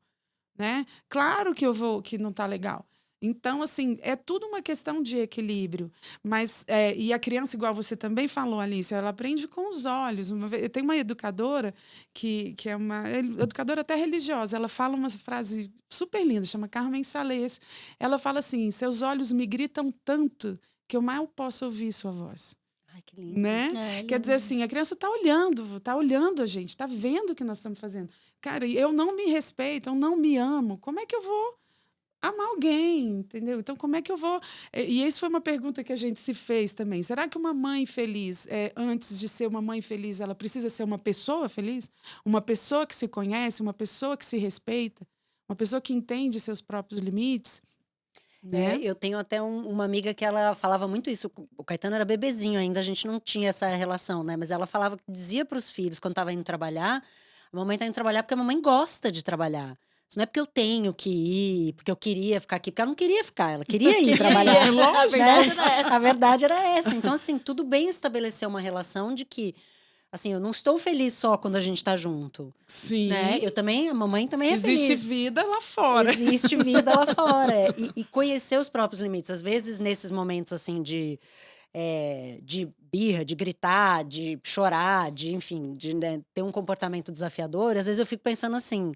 né? Claro que não tá legal. Então, assim, é tudo uma questão de equilíbrio. Mas, e a criança, igual você também falou, Alice, ela aprende com os olhos. Eu tenho uma educadora que é uma educadora até religiosa. Ela fala uma frase super linda, chama Carmen Sales. Ela fala assim: seus olhos me gritam tanto que eu mal posso ouvir sua voz. Ai, que lindo. Né? Quer dizer assim, a criança está olhando a gente, está vendo o que nós estamos fazendo. Cara, eu não me respeito, eu não me amo. Como é que eu vou amar alguém, entendeu? Então, como é que eu vou... E isso foi uma pergunta que a gente se fez também. Será que uma mãe feliz, antes de ser uma mãe feliz, ela precisa ser uma pessoa feliz? Uma pessoa que se conhece, uma pessoa que se respeita, uma pessoa que entende seus próprios limites, né? Eu tenho até uma amiga que ela falava muito isso. O Caetano era bebezinho ainda, a gente não tinha essa relação, né? Mas ela falava, dizia para os filhos, quando estava indo trabalhar, a mamãe está indo trabalhar porque a mamãe gosta de trabalhar. Isso não é porque eu tenho que ir, porque eu queria ficar aqui, porque ela não queria ficar, ela queria ir trabalhar. Lógico. A verdade era essa. A verdade era essa. Então, assim, tudo bem estabelecer uma relação de que, assim, eu não estou feliz só quando a gente tá junto, Sim. né? Eu também, a mamãe também é Existe feliz. vida lá fora. Existe vida lá fora. E conhecer os próprios limites. Às vezes, nesses momentos, assim, de birra, de gritar, de chorar, de, enfim, de né, ter um comportamento desafiador, às vezes eu fico pensando assim,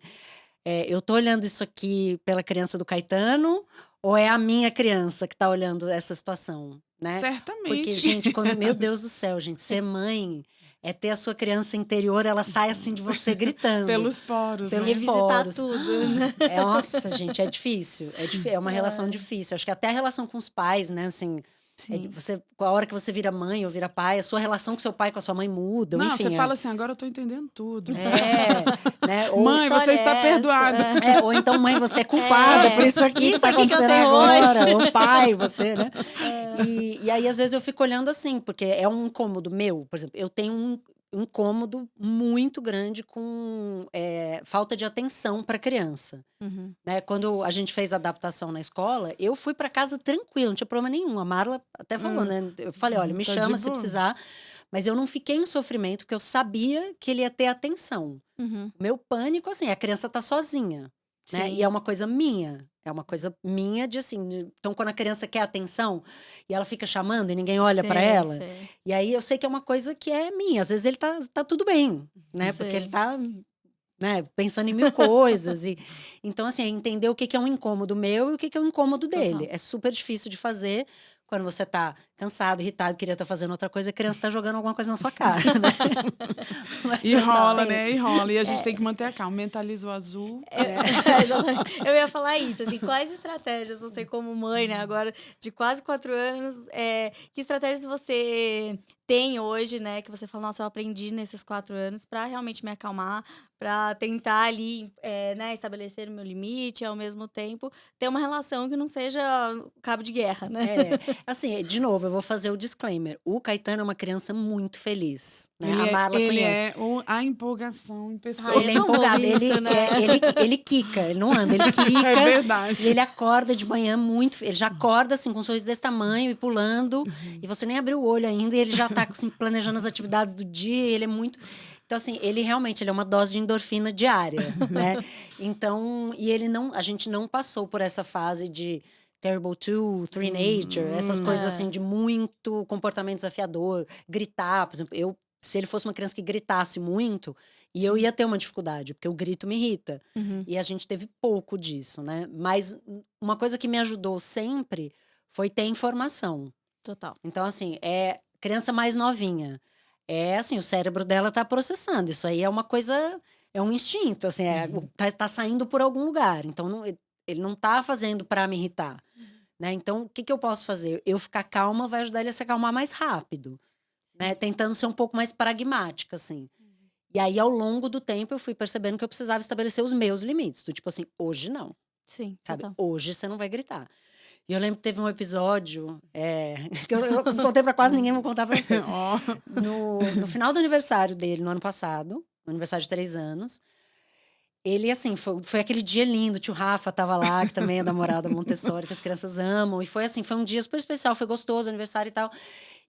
eu tô olhando isso aqui pela criança do Caetano ou é a minha criança que tá olhando essa situação, né? Certamente. Porque, gente, meu Deus do céu, gente, ser mãe é ter a sua criança interior, ela sai assim de você gritando. Pelos poros. Pelos né? Revisitar poros. tudo, né? Nossa, gente, é difícil. É uma relação difícil. Acho que até a relação com os pais, né? Assim, Sim. a hora que você vira mãe ou vira pai, a sua relação com seu pai, com a sua mãe muda. Não, enfim, você fala assim, agora eu tô entendendo tudo. né? Ou, Mãe, você está história é perdoada. essa? ou então, mãe, você é culpada por isso aqui que Isso tá aqui que eu acontecendo tenho agora. hoje. Ou pai, você, né? E aí, às vezes, eu fico olhando assim, porque é um incômodo meu. Por exemplo, eu tenho um incômodo muito grande com falta de atenção para criança. Uhum. Né? Quando a gente fez a adaptação na escola, eu fui para casa tranquila, não tinha problema nenhum. A Marla até falou, né? Eu falei, olha, me Tá de chama se boa. precisar. Mas eu não fiquei em sofrimento, porque eu sabia que ele ia ter atenção. Uhum. O meu pânico, assim, a criança tá sozinha, né? Sim. E é uma coisa minha. É uma coisa minha de assim. Então, quando a criança quer atenção e ela fica chamando e ninguém olha para Sei, ela, sei. e aí eu sei que é uma coisa que é minha. Às vezes ele tá tudo bem, né? Porque Sei. ele tá, né, pensando em mil coisas. Então, assim, é entender o que é um incômodo meu e o que é um incômodo dele. Total. É super difícil de fazer quando você tá cansado, irritado, queria estar fazendo outra coisa, a criança tá jogando alguma coisa na sua cara, né? Mas E a gente rola, tem- né? E rola. E a gente tem que manter a calma. Mentaliza o azul. Exatamente. Eu ia falar isso, assim, quais estratégias você como mãe, né, agora de quase 4 anos, que estratégias você tem hoje, né, que você fala, nossa, eu aprendi nesses 4 anos para realmente me acalmar, para tentar ali, né, estabelecer o meu limite, ao mesmo tempo ter uma relação que não seja cabo de guerra, né? Assim, de novo, eu vou fazer o disclaimer. O Caetano é uma criança muito feliz, né? A Ele Marla conhece. a empolgação em pessoa. Ai, Ele é tão bom empolgado, isso, né? ele quica, ele não anda, ele quica. É verdade. E ele acorda de manhã muito. Ele já acorda assim, com um sorriso desse tamanho e pulando. E você nem abriu o olho ainda, e ele já tá assim, planejando as atividades do dia. E ele é muito. Então, assim, ele realmente ele é uma dose de endorfina diária, né? Então, e ele não. A gente não passou por essa fase de Terrible Two, Three Nature, essas coisas assim de muito comportamento desafiador, gritar, por exemplo, se ele fosse uma criança que gritasse muito, e eu ia ter uma dificuldade, porque o grito me irrita. Uhum. E a gente teve pouco disso, né? Mas uma coisa que me ajudou sempre foi ter informação. Total. Então, assim, criança mais novinha. Assim, o cérebro dela tá processando. Isso aí é uma coisa, é um instinto, assim, tá saindo por algum lugar. Então, ele não tá fazendo para me irritar. Né? Então, o que eu posso fazer? Eu ficar calma vai ajudar ele a se acalmar mais rápido. Né? Tentando ser um pouco mais pragmática, assim. E aí, ao longo do tempo, eu fui percebendo que eu precisava estabelecer os meus limites. Do tipo assim, hoje não. Sim, Sabe? total. Hoje você não vai gritar. E eu lembro que teve um episódio que eu não contei pra quase ninguém, vou contar pra você. Ó. No final do aniversário dele, no ano passado, no aniversário de 3 anos, ele, assim, foi aquele dia lindo. O tio Rafa tava lá, que também é da Morada Montessori, que as crianças amam. E foi assim, foi um dia super especial, foi gostoso, aniversário e tal.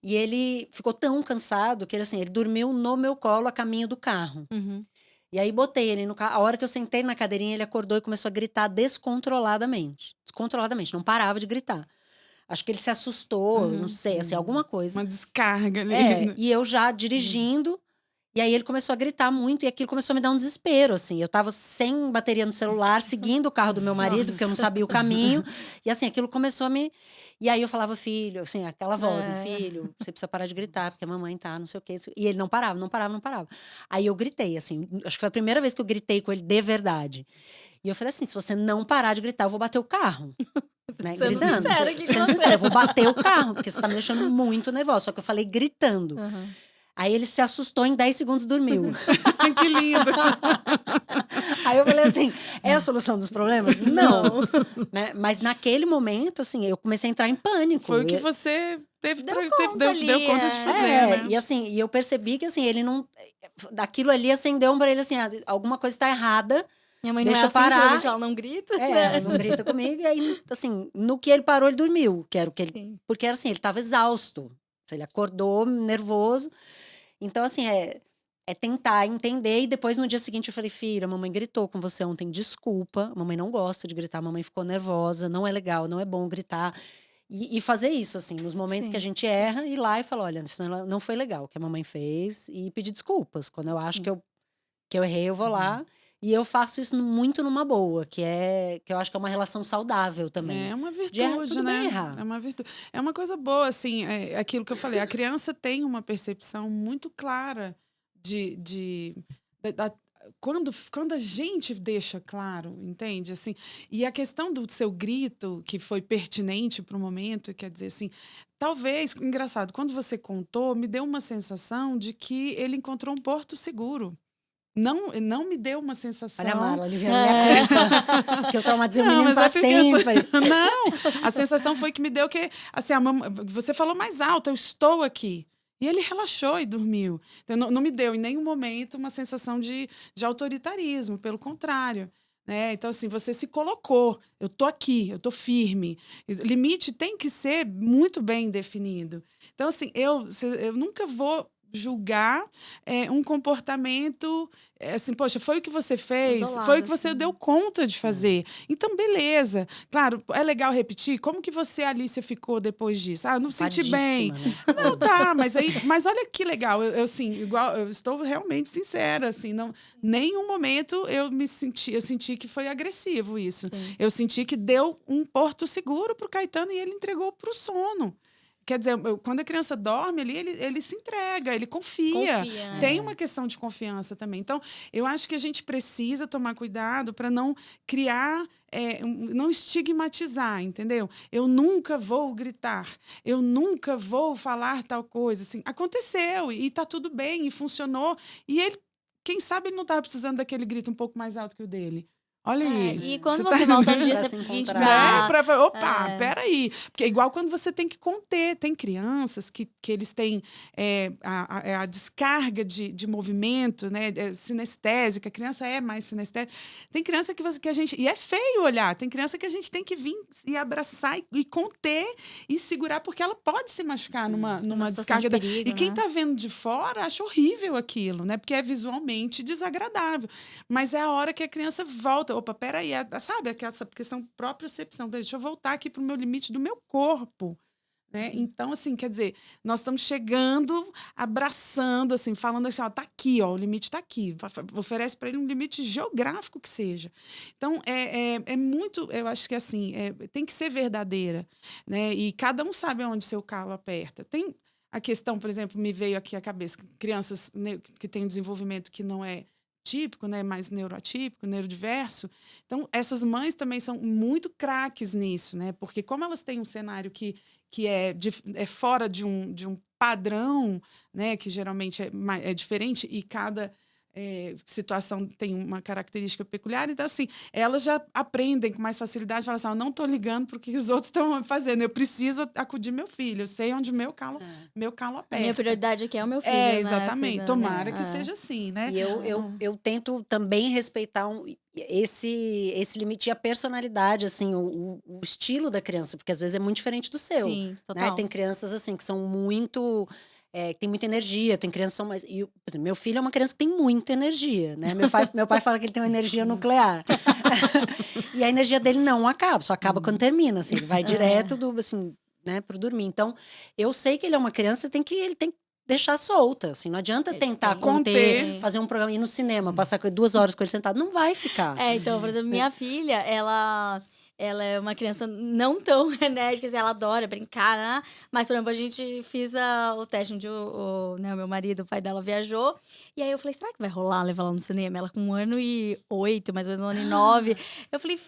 E ele ficou tão cansado que ele, assim, ele dormiu no meu colo a caminho do carro. Uhum. E aí botei ele no carro. A hora que eu sentei na cadeirinha, ele acordou e começou a gritar descontroladamente. Descontroladamente, não parava de gritar. Acho que ele se assustou, não sei, assim, alguma coisa. Uma descarga ali. né? E eu já dirigindo. E aí ele começou a gritar muito e aquilo começou a me dar um desespero, assim. Eu tava sem bateria no celular, seguindo o carro do meu marido, porque eu não sabia o caminho. E assim, aquilo começou a me... E aí eu falava, filho, assim, aquela voz, né? Filho, você precisa parar de gritar, porque a mamãe tá, não sei o quê. E ele não parava, não parava, não parava. Aí eu gritei, assim, acho que foi a primeira vez que eu gritei com ele de verdade. E eu falei assim, se você não parar de gritar, eu vou bater o carro. Né? Sendo Gritando. sincera aqui com Sendo você. sincera, eu vou bater o carro, porque você tá me deixando muito nervosa. Só que eu falei gritando. Uhum. Aí ele se assustou, em 10 segundos dormiu. Que lindo. Aí eu falei assim, é a solução dos problemas? Não. Né? Mas naquele momento, assim, eu comecei a entrar em pânico. Foi o que você Deu deu conta conta de fazer, né? E assim, eu percebi que assim, ele não... Daquilo ali acendeu para ele assim, alguma coisa está errada, Minha mãe não deixa é eu assim, parar. geralmente ela não grita. Ela não grita comigo. E aí, assim, no que ele parou, ele dormiu. Que era o que ele... Sim. Porque era assim, ele tava exausto. Ele acordou nervoso. Então, assim, é tentar entender. E depois, no dia seguinte, eu falei, filha, a mamãe gritou com você ontem, desculpa. A mamãe não gosta de gritar, a mamãe ficou nervosa, não é legal, não é bom gritar. E fazer isso, assim, nos momentos que a Sim. gente erra, ir lá e falar, olha, isso não foi legal o que a mamãe fez. E pedir desculpas. Quando eu acho Sim. que eu errei, eu vou lá. E eu faço isso muito numa boa, que eu acho que é uma relação saudável também. É uma De errar, virtude, tudo bem né? errar. É uma virtude. É uma coisa boa, assim, é aquilo que eu falei. A criança tem uma percepção muito clara da- quando a gente deixa claro, entende? Assim, e a questão do seu grito, que foi pertinente para o momento, quer dizer assim, talvez, engraçado, quando você contou, me deu uma sensação de que ele encontrou um porto seguro. Não me deu uma sensação. Olha a Marla aliviando minha culpa. Que eu traumatizei o Não, menino mas é pra porque sempre. não, a sensação foi que me deu que, assim, você falou mais alto, eu estou aqui. E ele relaxou e dormiu. Então, não me deu em nenhum momento uma sensação de autoritarismo, pelo contrário. Né? Então, assim, você se colocou. Eu estou aqui, eu estou firme. Limite tem que ser muito bem definido. Então, assim, eu nunca vou julgar um comportamento assim, poxa, foi o que você fez, foi o Isolado, que você assim. deu conta de fazer. Então, beleza. Claro, é legal repetir. Como que você, Alicia, ficou depois disso? Ah, não senti bem. Culpadíssima, né? Não, tá, mas olha que legal. Eu assim, igual, eu estou realmente sincera, assim, não, nenhum momento eu senti que foi agressivo isso. Sim. Eu senti que deu um porto seguro pro Caetano e ele entregou pro sono. Quer dizer, quando a criança dorme ali, ele se entrega, ele confia. Confia, né? Tem uma questão de confiança também. Então, eu acho que a gente precisa tomar cuidado para não criar, não estigmatizar, entendeu? Eu nunca vou gritar, eu nunca vou falar tal coisa. Assim, aconteceu e está tudo bem, e funcionou. E ele, quem sabe, ele não estava precisando daquele grito um pouco mais alto que o dele. Olha aí. E quando tá você volta no entendendo? dia Pra se seguinte encontrar. Opa, peraí. Porque é igual quando você tem que conter. Tem crianças que eles têm a descarga de movimento, né? Sinestésica. A criança é mais sinestésica. Tem criança que a gente... E é feio olhar. Tem criança que a gente tem que vir e abraçar e conter e segurar, porque ela pode se machucar numa situação de descarga. perigo, E quem né? tá vendo de fora acha horrível aquilo, né? Porque é visualmente desagradável. Mas é a hora que a criança volta. Opa, peraí, sabe? Essa questão propriocepção. Deixa eu voltar aqui para o meu limite do meu corpo. Né? Então, assim, quer dizer, nós estamos chegando, abraçando, assim, falando assim, ó, tá aqui, ó, o limite tá aqui. Oferece para ele um limite geográfico que seja. Então, é muito, eu acho que assim, tem que ser verdadeira, né? E cada um sabe onde seu calo aperta. Tem a questão, por exemplo, me veio aqui à cabeça, crianças que têm um desenvolvimento que não é típico, né, mais neuroatípico, neurodiverso. Então, essas mães também são muito craques nisso, né? Porque como elas têm um cenário que é fora de um padrão, né, que geralmente é diferente e cada situação tem uma característica peculiar, então assim, elas já aprendem com mais facilidade, falam assim, eu não estou ligando para o que os outros estão fazendo, eu preciso acudir meu filho, eu sei onde meu calo A aperta. minha prioridade aqui é o meu filho, né? Exatamente, Cuidando, tomara que é. seja assim, né? E eu tento também respeitar esse limite e a personalidade, assim, o estilo da criança, porque às vezes é muito diferente do seu. Sim, Né? total. Tem crianças, assim, que são muito... que tem muita energia, tem crianças que são mais... E, por exemplo, meu filho é uma criança que tem muita energia, né? Meu pai fala que ele tem uma energia nuclear. E a energia dele não acaba, só acaba quando termina, assim. Ele vai direto assim, né, pro dormir. Então, eu sei que ele é uma criança, ele tem que deixar solta, assim. Não adianta tentar tem. conter, Conter. fazer um programa, ir no cinema, passar 2 horas com ele sentado. Não vai ficar. Então, por exemplo, minha filha, ela é uma criança não tão enérgica, assim, ela adora brincar, né? Mas, por exemplo, a gente fez o teste onde o meu marido, o pai dela, viajou. E aí eu falei, será que vai rolar levar ela no cinema? Ela com 1 ano e 8, mais ou menos 1 ano e 9. Eu falei,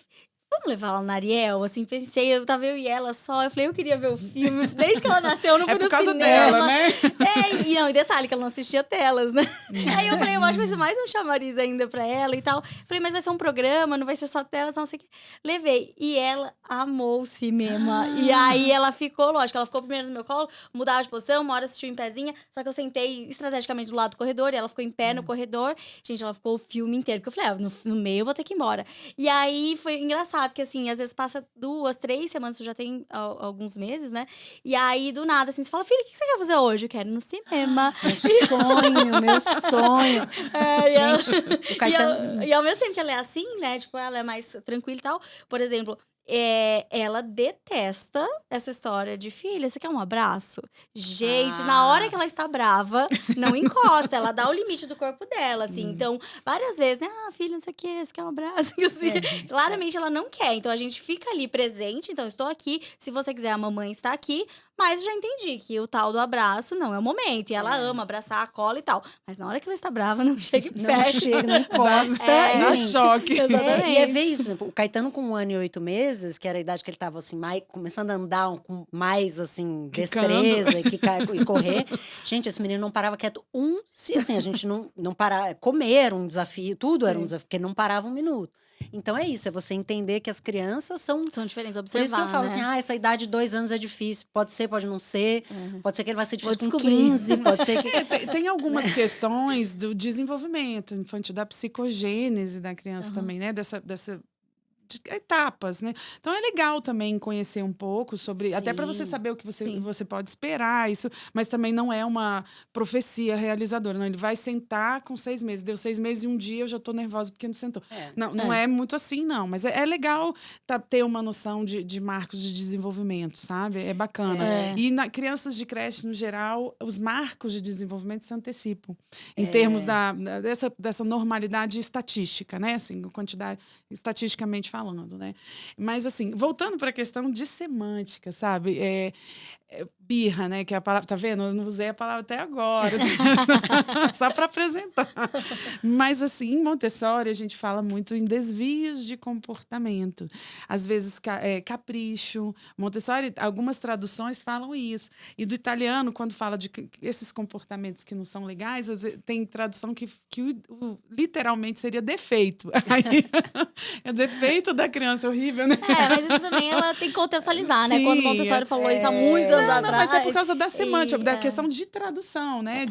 vamos levar ela na Ariel? Assim, pensei, eu tava eu e ela só. Eu falei, eu queria ver o filme. Desde que ela nasceu, eu não fui por no causa cinema. dela, né? E detalhe, que ela não assistia telas, né? Aí eu falei, eu acho que vai ser mais um chamariz ainda pra ela e tal. Falei, mas vai ser um programa, não vai ser só telas, não sei o quê. Levei. E ela amou o cinema. E aí ela ficou, lógico, ela ficou primeiro no meu colo, mudava de posição, uma hora assistiu em pezinha, só que eu sentei estrategicamente do lado do corredor e ela ficou em pé no corredor. Gente, ela ficou o filme inteiro, porque eu falei, no meio eu vou ter que ir embora. E aí foi engraçado, porque assim, às vezes passa 2, 3 semanas, isso já tem alguns meses, né? E aí, do nada, assim, você fala, filha, o que você quer fazer hoje? Eu quero ir no cinema. Meu sonho. Gente, o Caetano... E ao mesmo tempo que ela é assim, né? Tipo, ela é mais tranquila e tal. Por exemplo, ela detesta essa história de filha, você quer um abraço? Gente, na hora que ela está brava, não encosta, ela dá o limite do corpo dela, assim. Então, várias vezes, né? Filha, não sei o que, você quer um abraço? Assim, claramente ela não quer. Então, a gente fica ali presente. Então, estou aqui. Se você quiser, a mamãe está aqui. Mas eu já entendi que o tal do abraço não é o momento. E ela ama abraçar a cola e tal. Mas na hora que ela está brava, não chega perto. Não chega, não encosta. Dá choque. Exatamente. E é ver isso, por exemplo, o Caetano com 1 ano e 8 meses, que era a idade que ele tava assim, começando a andar com mais, assim, destreza e correr. Gente, esse menino não parava quieto assim, a gente não parava, comer era um desafio, tudo era um desafio, porque não parava um minuto. Então é isso, é você entender que as crianças são diferentes, observar, por isso que eu falo né? assim, essa idade de 2 anos é difícil. Pode ser, pode não ser. Pode ser que ele vai ser difícil com descobrir. 15, pode ser que... Tem algumas questões do desenvolvimento infantil, da psicogênese da criança também, né? Dessa etapas, né? Então é legal também conhecer um pouco sobre, até para você Sim, saber o que sim. você pode esperar, isso, mas também não é uma profecia realizadora, não. Ele vai sentar com 6 meses, deu 6 meses e um dia eu já tô nervosa porque não sentou. Não é muito assim, não, mas é legal ter uma noção de marcos de desenvolvimento, sabe? É bacana. E crianças de creche, no geral, os marcos de desenvolvimento se antecipam em termos dessa normalidade estatística, né? Assim, quantidade, estatisticamente falando, né? Mas, assim, voltando para a questão de semântica, sabe? Birra, né? Que é a palavra, tá vendo? Eu não usei a palavra até agora, assim, só para apresentar. Mas, assim, em Montessori, a gente fala muito em desvios de comportamento. Às vezes, capricho. Montessori, algumas traduções falam isso. E do italiano, quando fala de esses comportamentos que não são legais, tem tradução que literalmente seria defeito. Aí, é defeito da criança, horrível, né? Mas isso também ela tem que contextualizar, né? Sim, Quando Montessori falou isso há muitos anos não, atrás. mas é por causa da semântica, da é. questão de tradução, né?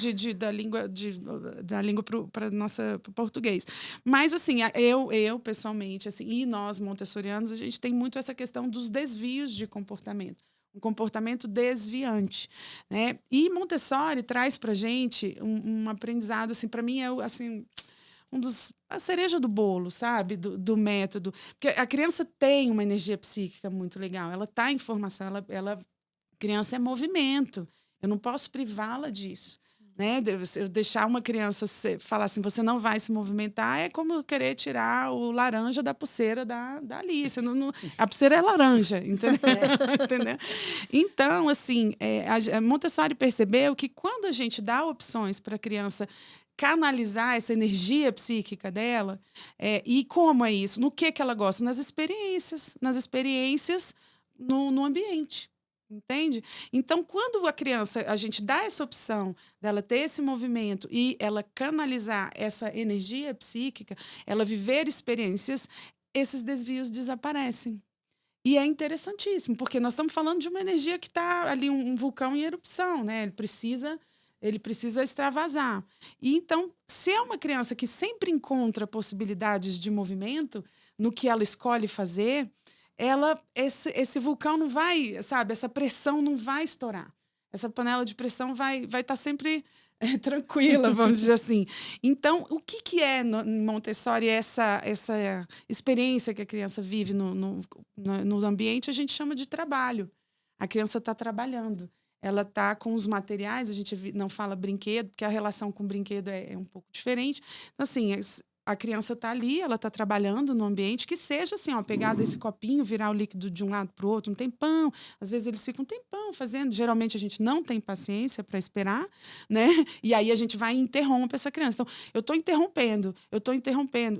Da língua para nossa pro português. Mas assim, eu pessoalmente, assim, e nós montessorianos, a gente tem muito essa questão dos desvios de comportamento. Um comportamento desviante, né? E Montessori traz para gente um aprendizado, assim, para mim é assim a cereja do bolo, sabe? Do método. Porque a criança tem uma energia psíquica muito legal. Ela está em formação, criança é movimento. Eu não posso privá-la disso. Né? Eu deixar uma criança falar assim, você não vai se movimentar, é como eu querer tirar o laranja da pulseira da Alice. A pulseira é laranja, entendeu? Entendeu? Então, assim, a Montessori percebeu que quando a gente dá opções para a criança canalizar essa energia psíquica dela, e como é isso? No que ela gosta? Nas experiências no ambiente. Entende? Então, quando a gente dá essa opção dela ter esse movimento e ela canalizar essa energia psíquica, ela viver experiências, esses desvios desaparecem. E é interessantíssimo, porque nós estamos falando de uma energia que está ali, um vulcão em erupção, né? Ele precisa extravasar. E então, se é uma criança que sempre encontra possibilidades de movimento no que ela escolhe fazer, esse vulcão não vai, sabe, essa pressão não vai estourar. Essa panela de pressão vai estar sempre tranquila, vamos dizer assim. Então, o que é em Montessori essa experiência que a criança vive no ambiente, a gente chama de trabalho. A criança está trabalhando. Ela está com os materiais, a gente não fala brinquedo, porque a relação com o brinquedo é um pouco diferente. Então, assim, a criança está ali, ela está trabalhando no ambiente, que seja assim, ó, pegar desse copinho, virar o líquido de um lado para o outro, um tempão. Às vezes eles ficam um tempão fazendo. Geralmente a gente não tem paciência para esperar, né? E aí a gente vai e interrompe essa criança. Então,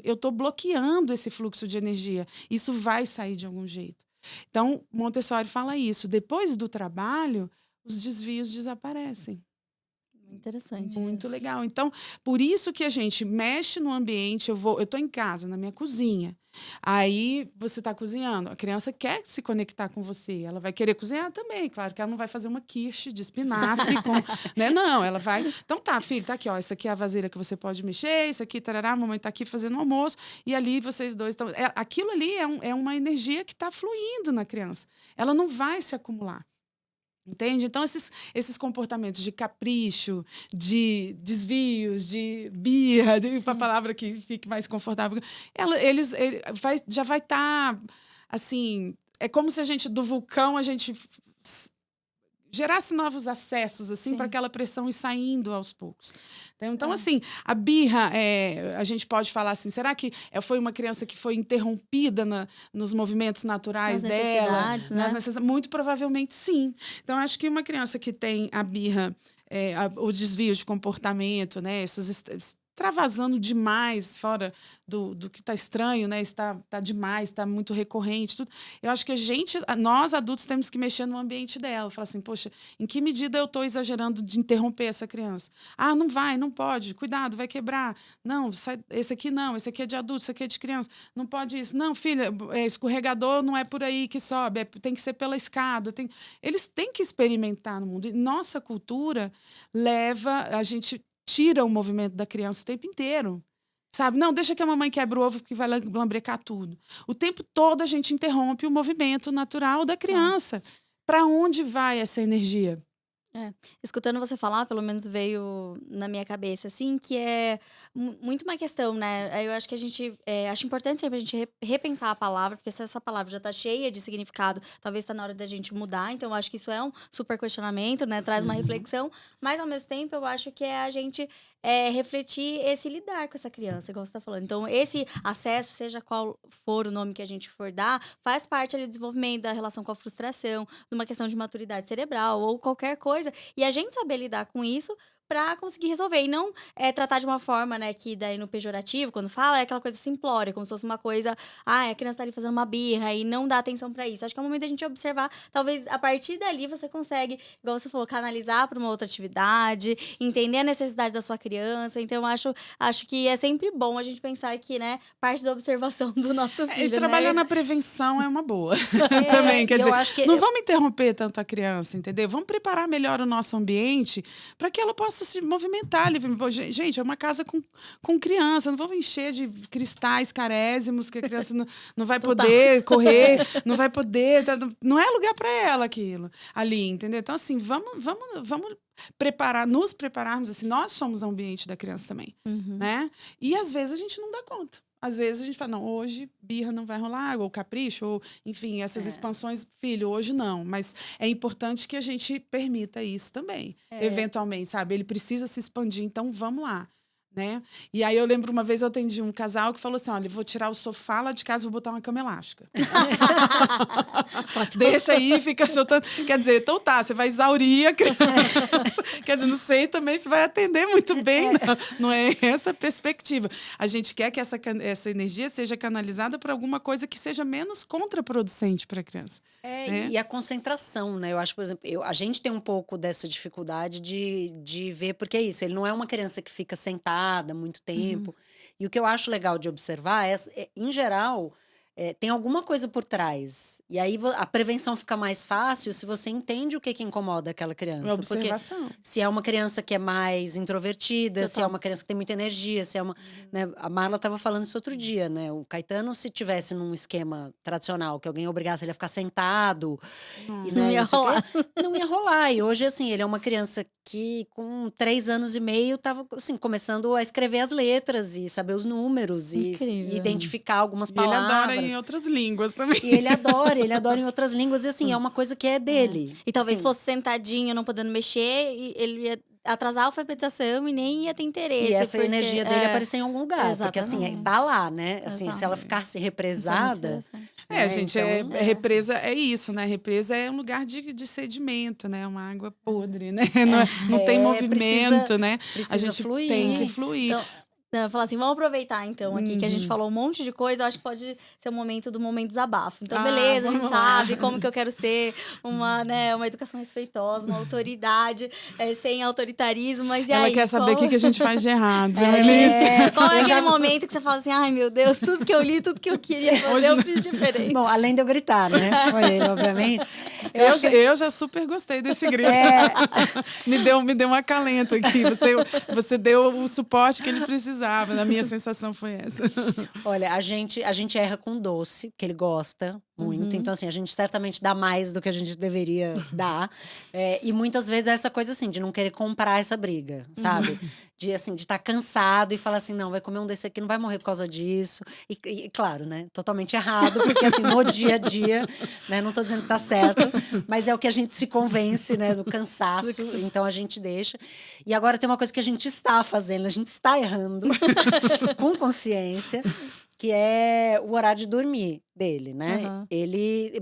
eu estou bloqueando esse fluxo de energia. Isso vai sair de algum jeito. Então, Montessori fala isso. Depois do trabalho, os desvios desaparecem. Interessante. Muito legal. Então, por isso que a gente mexe no ambiente. Eu tô em casa, na minha cozinha. Aí você está cozinhando. A criança quer se conectar com você. Ela vai querer cozinhar também. Claro que ela não vai fazer uma quiche de espinafre com, né? Não, ela vai. Então tá, filho, tá aqui, ó. Isso aqui é a vasilha que você pode mexer. Isso aqui, tarará, a mamãe tá aqui fazendo o almoço. E ali vocês dois estão. Aquilo ali é uma energia que está fluindo na criança. Ela não vai se acumular. Entende? Então, esses comportamentos de capricho, de desvios, de birra, uma palavra que fique mais confortável, já vai estar, assim, é como se do vulcão, a gente gerasse novos acessos, assim, para aquela pressão ir saindo aos poucos. Então, assim, a birra, a gente pode falar assim, será que foi uma criança que foi interrompida nos movimentos naturais dela? Nas necessidades, muito provavelmente, sim. Então, acho que uma criança que tem a birra, os desvios de comportamento, né, extravasando demais, fora do que está estranho, né? Está demais, está muito recorrente, tudo. Eu acho que nós adultos temos que mexer no ambiente dela. Falar assim, poxa, em que medida eu estou exagerando de interromper essa criança? Ah, não vai, não pode, cuidado, vai quebrar. Não, esse aqui não, esse aqui é de adulto, esse aqui é de criança. Não pode isso. Não, filha, escorregador não é por aí que sobe, tem que ser pela escada. Eles têm que experimentar no mundo. E nossa cultura a gente tira o movimento da criança o tempo inteiro. Sabe? Não, deixa que a mamãe quebre o ovo que vai lambrecar tudo. O tempo todo a gente interrompe o movimento natural da criança. Para onde vai essa energia? Escutando você falar, pelo menos veio na minha cabeça, assim, que é muito uma questão, né? Eu acho que a gente, acho importante sempre a gente repensar a palavra, porque se essa palavra já tá cheia de significado, talvez tá na hora da gente mudar, então eu acho que isso é um super questionamento, né? Traz uma reflexão, mas ao mesmo tempo eu acho que é a gente refletir esse lidar com essa criança, igual você tá falando. Então, esse acesso, seja qual for o nome que a gente for dar, faz parte ali do desenvolvimento da relação com a frustração, de uma questão de maturidade cerebral ou qualquer coisa. E a gente saber lidar com isso para conseguir resolver. E não tratar de uma forma, né, que daí no pejorativo, quando fala, é aquela coisa simplória, como se fosse uma coisa, a criança tá ali fazendo uma birra e não dá atenção para isso. Acho que é o momento da gente observar, talvez a partir dali você consegue, igual você falou, canalizar para uma outra atividade, entender a necessidade da sua criança. Então, eu acho que é sempre bom a gente pensar que, né, parte da observação do nosso filho, E trabalhar na prevenção é uma boa. Também, quer dizer, não vamos interromper tanto a criança, entendeu? Vamos preparar melhor o nosso ambiente para que ela possa se movimentar. Gente, é uma casa com criança, não vamos encher de cristais carésimos que a criança não vai poder correr, não vai poder, não é lugar para ela aquilo ali, entendeu? Então, assim, vamos nos prepararmos, assim, nós somos o ambiente da criança também, né? E às vezes a gente não dá conta. Às vezes a gente fala, não, hoje birra não vai rolar, ou capricho, ou enfim, essas expansões, filho, hoje não. Mas é importante que a gente permita isso também, eventualmente, sabe? Ele precisa se expandir, então vamos lá. Né? E aí eu lembro uma vez eu atendi um casal que falou assim, olha, vou tirar o sofá lá de casa e vou botar uma cama elástica. Deixa aí, fica soltando. Quer dizer, então tá, você vai exaurir a criança. Quer dizer, não sei também se vai atender muito bem, não é essa a perspectiva. A gente quer que essa energia seja canalizada para alguma coisa que seja menos contraproducente para a criança. E a concentração, né? Eu acho, por exemplo, a gente tem um pouco dessa dificuldade de ver, porque é isso, ele não é uma criança que fica sentada muito tempo. E o que eu acho legal de observar em geral, tem alguma coisa por trás. E aí a prevenção fica mais fácil se você entende o que incomoda aquela criança. Observação. Porque se é uma criança que é mais introvertida, se é uma criança que tem muita energia, se é uma... Né? A Marla estava falando isso outro dia, né? O Caetano, se tivesse num esquema tradicional, que alguém obrigasse ele a ficar sentado... E, né, não ia rolar. Não ia rolar. E hoje, assim, ele é uma criança que com 3 anos e meio estava assim, começando a escrever as letras e saber os números e identificar algumas palavras. Ele adora em outras línguas também. E ele adora em outras línguas. E assim, é uma coisa que é dele. E talvez assim, fosse sentadinho, não podendo mexer, e ele ia atrasar a alfabetização e nem ia ter interesse. E essa porque, energia dele aparecer em algum lugar. Porque assim, Exatamente. tá lá, né? Assim, se ela Exatamente. ficasse Isso é muito represada, interessante. É, gente, então, represa é isso, né? Represa é um lugar de sedimento, né? Uma água podre, né? Não tem movimento, né? A precisa gente fluir. tem que fluir. Então, não, eu falo assim, vamos aproveitar então aqui que a gente Uhum. falou um monte de coisa, eu acho que pode ser o momento do momento desabafo. Então, Ah, beleza, a gente vamos lá. sabe como que eu quero ser uma educação respeitosa, uma autoridade, sem autoritarismo, mas e Ela aí? quer saber o qual... que a gente faz de errado, Melissa. Qual é Eu aquele já- momento que você fala assim, ai meu Deus, tudo que eu li, tudo que eu queria fazer, Hoje eu não- fiz diferente. Bom, além de eu gritar, né? Com ele, obviamente. acho que- Eu já super gostei desse grito. Me deu um acalento aqui. Você deu o suporte que ele precisava. A minha sensação foi essa. Olha, a gente erra com doce, que ele gosta muito. Então, assim, a gente certamente dá mais do que a gente deveria dar. E muitas vezes é essa coisa assim, de não querer comprar essa briga, sabe? De assim, de estar cansado e falar assim, não, vai comer um desse aqui, não vai morrer por causa disso. E claro, né? Totalmente errado, porque assim, no dia a dia, né? Não tô dizendo que tá certo, mas é o que a gente se convence, né? Do cansaço. Então a gente deixa. E agora tem uma coisa que a gente está fazendo, a gente está errando com consciência, que é o horário de dormir dele, né? Aham. Ele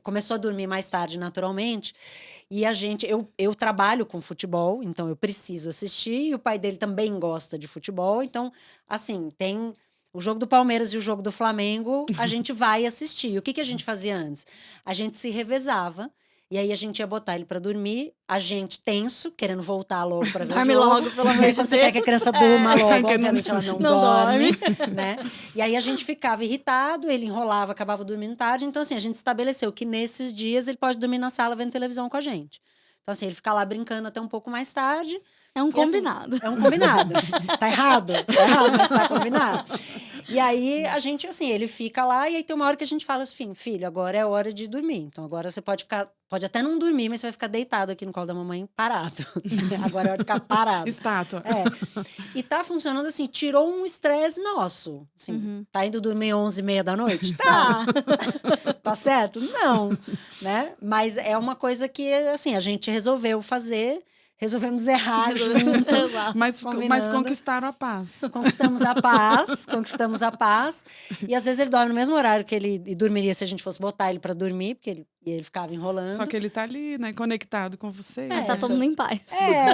começou a dormir mais tarde, naturalmente. E eu trabalho com futebol, então eu preciso assistir. E o pai dele também gosta de futebol. Então, assim, tem o jogo do Palmeiras e o jogo do Flamengo, a gente vai assistir. E o que a gente fazia antes? A gente se revezava. E aí a gente ia botar ele pra dormir, a gente tenso, querendo voltar logo pra ver o Dorme jogo. logo, pelo amor E aí, de quando você quer que a Deus. criança durma logo, Que não- obviamente ela não não dorme, né? E aí a gente ficava irritado, ele enrolava, acabava dormindo tarde. Então, assim, a gente estabeleceu que nesses dias ele pode dormir na sala vendo televisão com a gente. Então, assim, ele fica lá brincando até um pouco mais tarde. É um E, assim, combinado. é um combinado. Tá errado, mas tá combinado. E aí, a gente, assim, ele fica lá e aí tem uma hora que a gente fala assim, filho, agora é hora de dormir. Então, agora você pode até não dormir, mas você vai ficar deitado aqui no colo da mamãe parado. Agora é hora de ficar parado. Estátua. E tá funcionando assim, tirou um estresse nosso. Assim, tá indo dormir 11h30 da noite? Tá. Tá certo? Não, né? Mas é uma coisa que, assim, a gente resolveu fazer. Resolvemos errar juntos. Exato. Mas combinando. conquistaram a paz. Conquistamos a paz. E às vezes ele dorme no mesmo horário que ele dormiria se a gente fosse botar ele pra dormir, porque ele ficava enrolando. Só que ele tá ali, né? Conectado com você. Mas tá todo mundo em paz.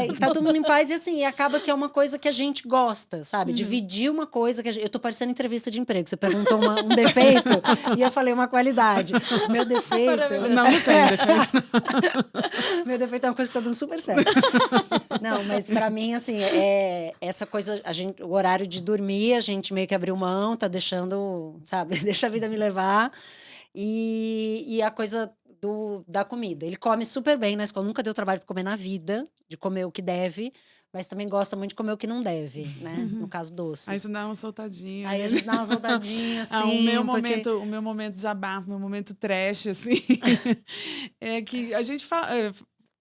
E tá todo mundo em paz e assim, e acaba que é uma coisa que a gente gosta, sabe? Dividir uma coisa que eu tô parecendo entrevista de emprego. Você perguntou um defeito e eu falei uma qualidade. Meu defeito. Não tem defeito. Meu defeito é uma coisa que tá dando super certo. Não, mas pra mim, assim, essa coisa, o horário de dormir, a gente meio que abriu mão, tá deixando, sabe? Deixa a vida me levar. E a coisa da comida. Ele come super bem na escola, nunca deu trabalho pra comer na vida, de comer o que deve, mas também gosta muito de comer o que não deve, né? No caso, doces. Aí você dá uma soltadinha. Aí a gente dá uma soltadinha, assim. O meu momento desabafo, meu momento trash, assim, é que a gente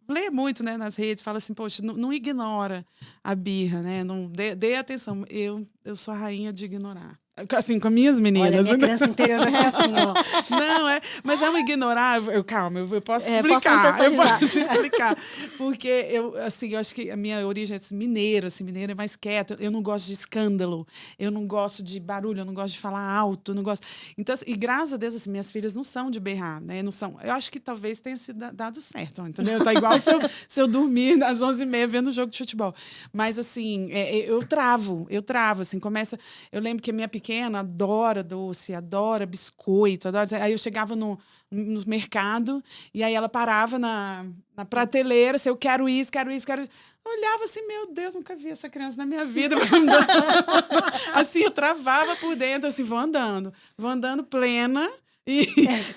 lê muito, né, nas redes, fala assim, poxa, não ignora a birra, né? Não dê atenção. Eu sou a rainha de ignorar. Assim, com as minhas meninas. Olha, minha criança interior já fica assim, ó. Não, mas é um ignorar. Calma, eu posso explicar. Posso contextualizar. Eu posso explicar. Porque eu acho que a minha origem é mineira, mineiro é mais quieto. Eu não gosto de escândalo, eu não gosto de barulho, eu não gosto de falar alto, eu não gosto. Então, e graças a Deus, assim, minhas filhas não são de berrar, né? Não são. Eu acho que talvez tenha sido dado certo, entendeu? Tá igual se eu dormir às 11h30 vendo o jogo de futebol. Mas, assim, eu travo, assim, começa. Eu lembro que a minha pequena adora doce, adora biscoito, adora. Aí eu chegava no mercado e aí ela parava na prateleira, assim, eu quero isso. Eu olhava assim, meu Deus, nunca vi essa criança na minha vida. Assim, eu travava por dentro, assim, vou andando plena.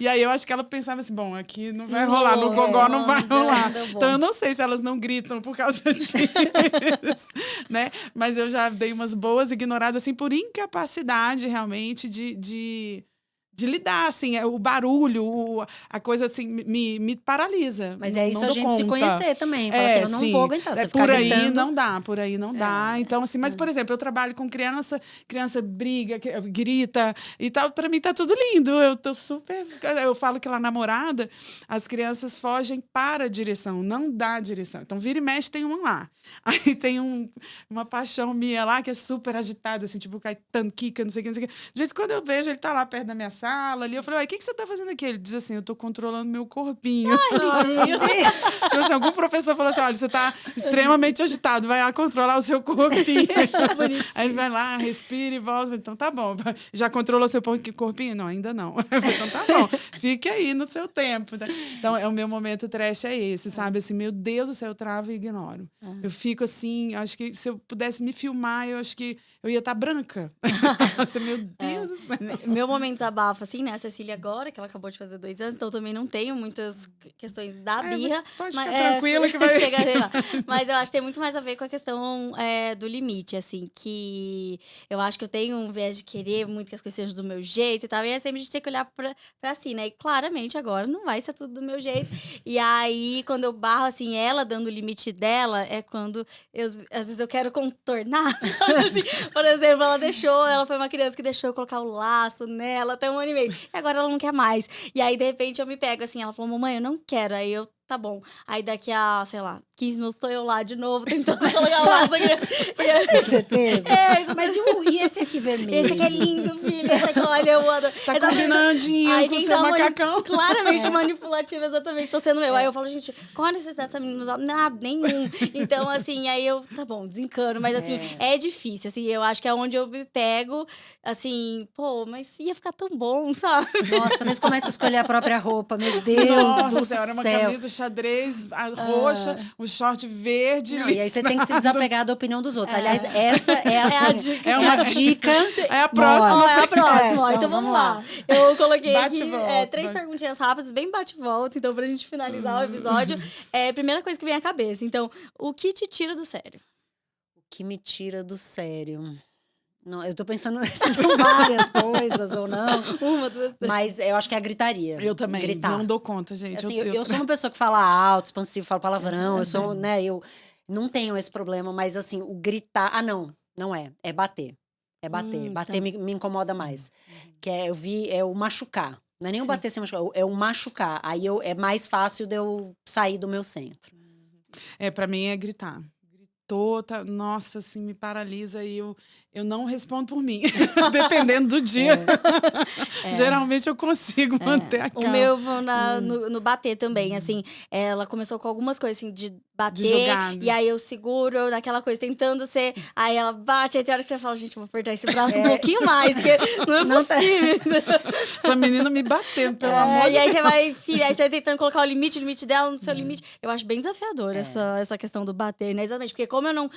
E aí eu acho que ela pensava assim, bom, aqui não vai rolar, no gogó não vai rolar. Então eu não sei se elas não gritam por causa disso, né? Mas eu já dei umas boas ignoradas, assim, por incapacidade realmente de de lidar, assim, o barulho, a coisa assim, me paralisa. Mas Não- é isso não a dou gente se conta. conhecer também. Falar assim, eu não sim. vou aguentar. Você ficar Por aí gritando. não dá, por aí não dá. Então, assim, mas, por exemplo, eu trabalho com criança briga, grita e tal. Pra mim tá tudo lindo. Eu tô super. Eu falo que lá na Morada, as crianças fogem para a direção, não dá direção. Então, vira e mexe, tem uma lá. Aí tem uma paixão minha lá que é super agitada, assim, tipo Caetano, Kika, não sei o que, não sei o que. De vez em quando eu vejo, ele tá lá perto da minha sala ali. Eu falei, uai, o que você tá fazendo aqui? Ele diz assim, eu tô controlando meu corpinho. Tipo assim, algum professor falou assim, olha, você tá extremamente agitado, vai lá controlar o seu corpinho. Aí ele vai lá, respira e volta. Então tá bom. Já controlou seu corpinho? Não, ainda não. Eu falei, então tá bom, fique aí no seu tempo. Então, o meu momento trash é esse, sabe? Assim, meu Deus do céu, eu travo e ignoro. Eu fico assim, acho que se eu pudesse me filmar, eu acho que eu ia estar branca. Nossa, meu Deus do céu. Meu momento desabafo, assim, né? A Cecília agora, que ela acabou de fazer 2 anos, então eu também não tenho muitas questões da birra. Pode mas, ficar tranquila que vai... chegarei lá. Mas eu acho que tem muito mais a ver com a questão do limite, assim, que eu acho que eu tenho um viés de querer muito que as coisas sejam do meu jeito e tal, e é sempre a gente tem que olhar pra si, né? E claramente agora não vai ser tudo do meu jeito. E aí, quando eu barro, assim, ela dando o limite dela, é quando às vezes eu quero contornar, sabe? Assim, por exemplo, ela foi uma criança que deixou eu colocar o laço nela até 1 ano e meio. E agora ela não quer mais. E aí, de repente, eu me pego assim, ela falou, mamãe, eu não quero. Aí eu, tá bom. Aí daqui a, sei lá, 15 minutos tô eu lá de novo, tentando colocar o laço. Com certeza. Isso. Mas e esse aqui vermelho? Esse aqui é lindo, filho. Esse aqui, olha, eu adoro. Tá combinandinho Aí com o quem seu tá macacão. claramente manipulativo, exatamente, tô sendo eu. Aí eu falo, gente, qual a necessidade dessa menina usar? Nada, nenhum. Então, assim, aí eu, tá bom, desencano. Mas, assim, é difícil, assim, eu acho que é onde eu me pego, assim, pô, mas ia ficar tão bom, sabe? Nossa, quando eles começam a escolher a própria roupa, meu Deus Nossa do senhora, uma céu. camisa xadrez roxa, um short verde. Não, e aí você tem que se desapegar da opinião dos outros. Aliás, essa é É a assim, dica. é uma dica. É a próxima. Ó, é a próxima, ó. É, Então vamos lá. Eu coloquei Bate aqui e volta, 3 bate. perguntinhas rápidas, bem bate-volta, então pra gente finalizar o episódio. Primeira coisa que vem à cabeça. Então, o que te tira do sério? O que me tira do sério? Não, eu tô pensando se são várias coisas ou não. 1, 2, 3. Mas eu acho que é a gritaria. Eu também, Gritar. não dou conta, gente. Assim, eu sou uma pessoa que fala alto, expansivo, falo palavrão. Eu sou, né, eu não tenho esse problema. Mas assim, o gritar... Ah, não é. É bater. É bater. Bater Tá. me incomoda mais. Que é o machucar. Não é nem o Sim. bater sem machucar, é o machucar. Aí é mais fácil de eu sair do meu centro. Pra mim é gritar. Gritou, nossa, assim, me paralisa e eu não respondo por mim. Dependendo do dia. Geralmente eu consigo manter a O calma. meu eu vou no bater também, assim. Ela começou com algumas coisas, assim, de bater. jogada. E aí eu seguro naquela coisa, tentando ser... Aí ela bate, aí tem hora que você fala, gente, eu vou apertar esse braço um pouquinho mais, porque não é possível. Essa menina me batendo, pelo amor de E aí Deus. você vai, filha, aí você vai tentando colocar o limite dela no seu limite. Eu acho bem desafiador essa questão do bater, né? Exatamente, porque como eu não,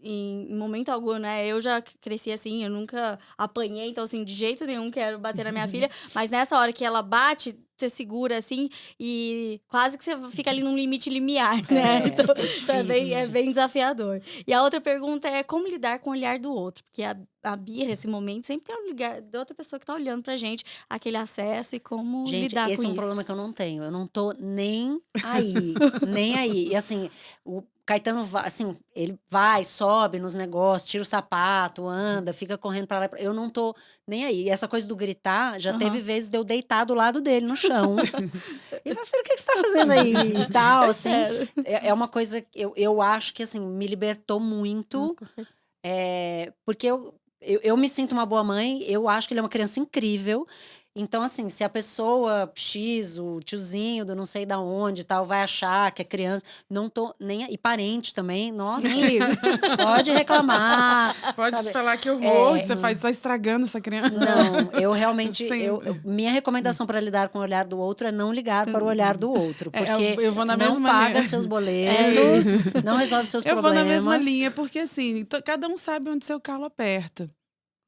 em momento algum, né? Eu já cresci assim, eu nunca apanhei, então assim, de jeito nenhum quero bater na minha filha. Mas nessa hora que ela bate, você segura assim e quase que você fica ali num limite limiar, né? Então é bem desafiador. E a outra pergunta é como lidar com o olhar do outro, porque a birra, esse momento, sempre tem o lugar da outra pessoa que tá olhando pra gente, aquele acesso e como Gente, lidar com esse é um isso. problema que eu não tenho. Eu não tô nem aí. Nem aí. E assim, o Caetano, assim, ele vai, sobe nos negócios, tira o sapato, anda, fica correndo pra lá. Eu não tô nem aí. E essa coisa do gritar, já teve vezes de eu deitar do lado dele, no chão. Ele falou, filho, o que você tá fazendo aí? E tal, assim. É uma coisa que eu acho que, assim, me libertou muito. Nossa, com certeza. Porque eu me sinto uma boa mãe, eu acho que ele é uma criança incrível. Então, assim, se a pessoa X, o tiozinho do não sei da onde e tal, vai achar que é criança, não tô nem... E parente também, nossa, pode reclamar. Pode sabe? falar que horror, que você tá estragando essa criança. Não, eu realmente... Sim. minha recomendação para lidar com o olhar do outro é não ligar para o olhar do outro. Porque eu vou na não mesma paga linha. seus boletos, não resolve seus Eu problemas. vou na mesma linha, porque assim, cada um sabe onde seu calo aperta.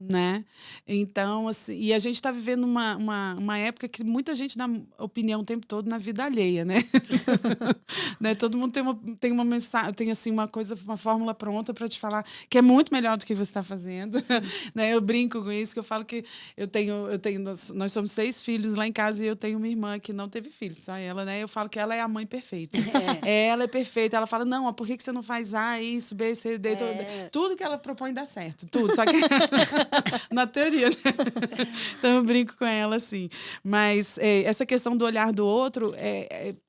né? Então, assim, e a gente está vivendo uma época que muita gente dá opinião o tempo todo na vida alheia, né? Né? Todo mundo tem uma mensagem, tem assim uma coisa, uma fórmula pronta para te falar que é muito melhor do que você está fazendo, né? Eu brinco com isso, que eu falo que nós somos 6 filhos lá em casa e eu tenho uma irmã que não teve filhos, só ela, né? Eu falo que ela é a mãe perfeita. Ela é perfeita. Ela fala, não, por que você não faz A, isso, B, C, D, tudo que ela propõe dá certo, tudo. Só que na teoria, né? Então eu brinco com ela assim. Mas essa questão do olhar do outro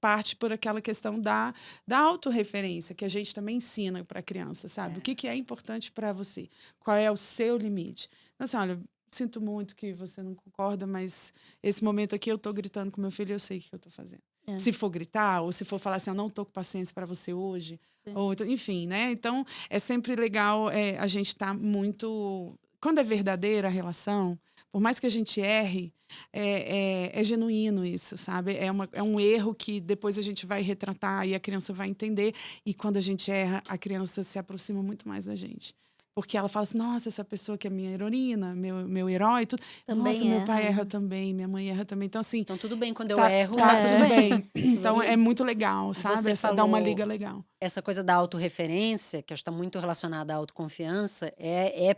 parte por aquela questão da autorreferência, que a gente também ensina para a criança, sabe? O que é importante para você? Qual é o seu limite? Então, assim, olha, sinto muito que você não concorda, mas esse momento aqui eu estou gritando com meu filho e eu sei o que eu estou fazendo. Se for gritar, ou se for falar assim, eu não estou com paciência para você hoje, ou, enfim, né? Então, é sempre legal a gente estar muito... Quando é verdadeira a relação, por mais que a gente erre, é genuíno isso, sabe? É um erro que depois a gente vai retratar e a criança vai entender. E quando a gente erra, a criança se aproxima muito mais da gente. Porque ela fala assim, nossa, essa pessoa que é minha heroína, meu herói, tudo. Também nossa, meu pai erra, erra né? também, minha mãe erra também. Então, assim, Então, tudo bem quando eu tá, erro. tudo bem. Tudo Então, bem. é muito legal, sabe? Você Dá uma falou liga legal. essa coisa da autorreferência, que acho que está muito relacionada à autoconfiança,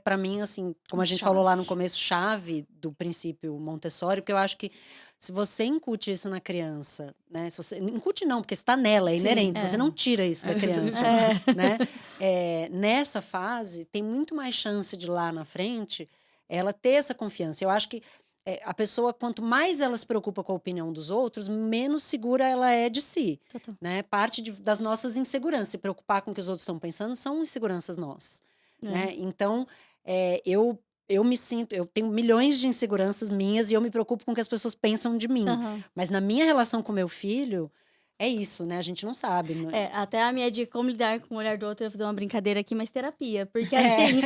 para mim, assim, como a gente falou lá no começo, chave do princípio Montessori, porque eu acho que se você incute isso na criança, né? Se você, incute não, porque está nela, é inerente, se você não tira isso da criança, né? Nessa fase, tem muito mais chance de lá na frente ela ter essa confiança. Eu acho que a pessoa, quanto mais ela se preocupa com a opinião dos outros, menos segura ela é de si. Total. Né? Parte das nossas inseguranças. Se preocupar com o que os outros estão pensando são inseguranças nossas. Né? Então, eu me sinto... Eu tenho milhões de inseguranças minhas e eu me preocupo com o que as pessoas pensam de mim. Mas na minha relação com meu filho, é isso, né? A gente não sabe. Até a minha dica, como lidar com o olhar do outro, eu vou fazer uma brincadeira aqui, mas terapia. Porque, assim,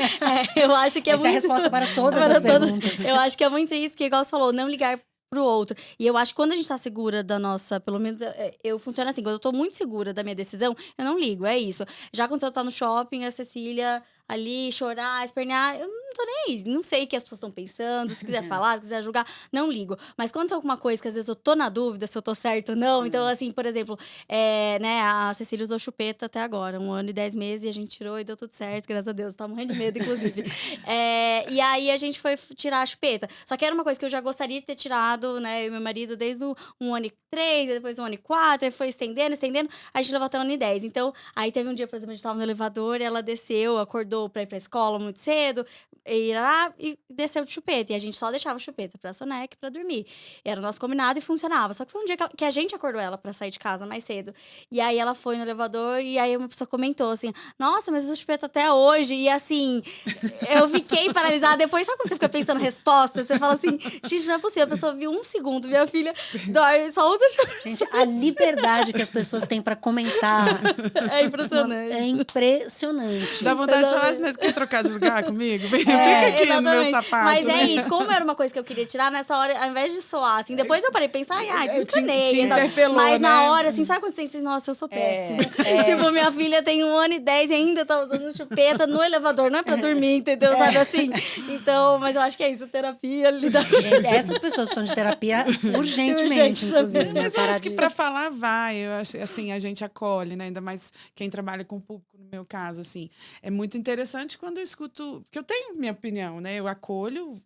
eu acho que Essa muito... é a resposta para todas as perguntas. Eu acho que é muito isso, porque, igual você falou, não ligar pro outro. E eu acho que quando a gente tá segura da nossa... Pelo menos eu funciono assim, quando eu tô muito segura da minha decisão, eu não ligo, é isso. Já quando eu tô no shopping, a Cecília ali, chorar, espernear, eu não tô nem aí. Não sei o que as pessoas estão pensando, se quiser falar, se quiser julgar, não ligo. Mas quando tem alguma coisa que às vezes eu tô na dúvida se eu tô certo ou não, então assim, por exemplo, né, a Cecília usou chupeta até agora, 1 ano e 10 meses, e a gente tirou e deu tudo certo, graças a Deus, tá morrendo de medo, inclusive. E aí a gente foi tirar a chupeta. Só que era uma coisa que eu já gostaria de ter tirado, né, eu e meu marido, desde o 1 ano e 3, depois 1 ano e 4, aí foi estendendo, a gente levou até 1 ano e 10. Então, aí teve um dia, por exemplo, a gente tava no elevador e ela desceu, acordou pra ir pra escola muito cedo, ir lá e desceu de chupeta. E a gente só deixava chupeta pra soneca e pra dormir. Era o nosso combinado e funcionava. Só que foi um dia que a gente acordou ela pra sair de casa mais cedo. E aí ela foi no elevador e aí uma pessoa comentou assim, nossa, mas usa chupeta até hoje. E assim, eu fiquei paralisada. Depois, sabe quando você fica pensando resposta? Você fala assim, gente, não é possível. A pessoa viu 1 segundo, minha filha dorme, só usa chupeta. Gente, a liberdade que as pessoas têm pra comentar é impressionante. É impressionante. Dá vontade de falar assim, né? Quer trocar de lugar comigo? Fica aqui exatamente. no meu sapato. Mas é isso, como era uma coisa que eu queria tirar, nessa hora, ao invés de soar, assim, depois eu parei de pensar, desencanei. Te interpelou, mas na né? hora, assim, sabe quando você sente, nossa, eu sou péssima. Tipo, minha filha tem 1 ano e 10 e ainda tá usando chupeta no elevador, não é pra dormir, entendeu? Sabe assim? Então, mas eu acho que é isso, terapia, lidar. Gente, essas pessoas precisam de terapia urgentemente, inclusive. Mas eu acho que pra falar vai, eu acho, assim, a gente acolhe, né? Ainda mais quem trabalha com o público, no meu caso, assim. É muito interessante quando eu escuto, porque eu tenho minha opinião, né? Eu acolho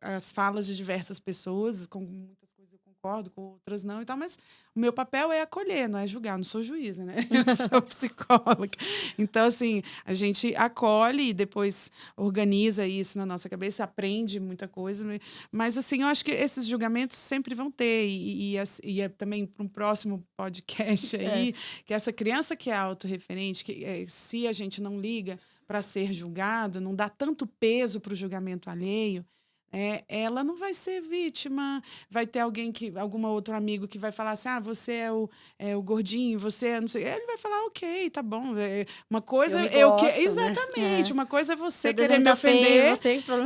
as falas de diversas pessoas, com muitas coisas eu concordo, com outras não e tal, mas o meu papel é acolher, não é julgar, eu não sou juíza, né? Eu sou psicóloga. Então, assim, a gente acolhe e depois organiza isso na nossa cabeça, aprende muita coisa, mas, assim, eu acho que esses julgamentos sempre vão ter, e é também para um próximo podcast aí, que essa criança que é autorreferente, que se a gente não liga para ser julgada, não dá tanto peso para o julgamento alheio, ela não vai ser vítima, vai ter algum outro amigo que vai falar assim, você é o gordinho, você é não sei, ele vai falar, ok, tá bom, uma coisa exatamente, uma coisa é você querer me ofender,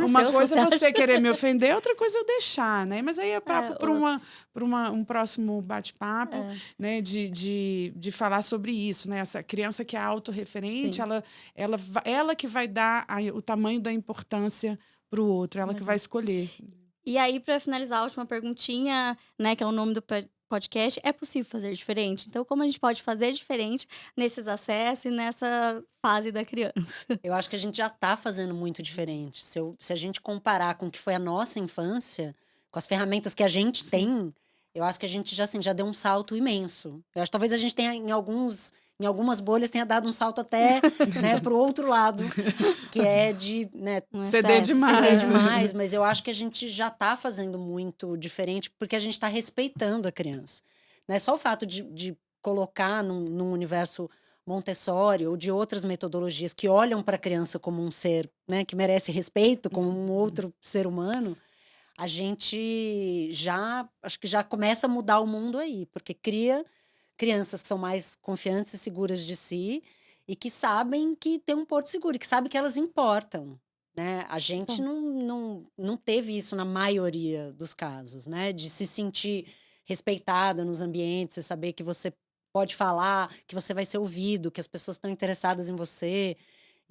uma coisa é você querer me ofender, outra coisa é eu deixar, né? Mas aí é papo para um próximo bate-papo, né? De falar sobre isso, né? Essa criança que é autorreferente, ela que vai dar o tamanho da importância para o outro, ela que vai escolher. E aí, para finalizar, a última perguntinha, né, que é o nome do podcast, é possível fazer diferente? Então, como a gente pode fazer diferente nesses acessos e nessa fase da criança? Eu acho que a gente já tá fazendo muito diferente. Se a gente comparar com o que foi a nossa infância, com as ferramentas que a gente tem, eu acho que a gente já, assim, já deu um salto imenso. Eu acho que talvez a gente tenha, em algumas bolhas, tenha dado um salto até, né, pro outro lado, que é de, né, Ceder demais. demais, mas eu acho que a gente já tá fazendo muito diferente porque a gente tá respeitando a criança. Não é só o fato de colocar num universo Montessori ou de outras metodologias que olham para a criança como um ser, né, que merece respeito, como um outro ser humano, a gente acho que já começa a mudar o mundo aí, porque cria crianças que são mais confiantes e seguras de si e que sabem que tem um porto seguro, e que sabem que elas importam, né? A gente não teve isso na maioria dos casos, né? De se sentir respeitada nos ambientes, e saber que você pode falar, que você vai ser ouvido, que as pessoas estão interessadas em você.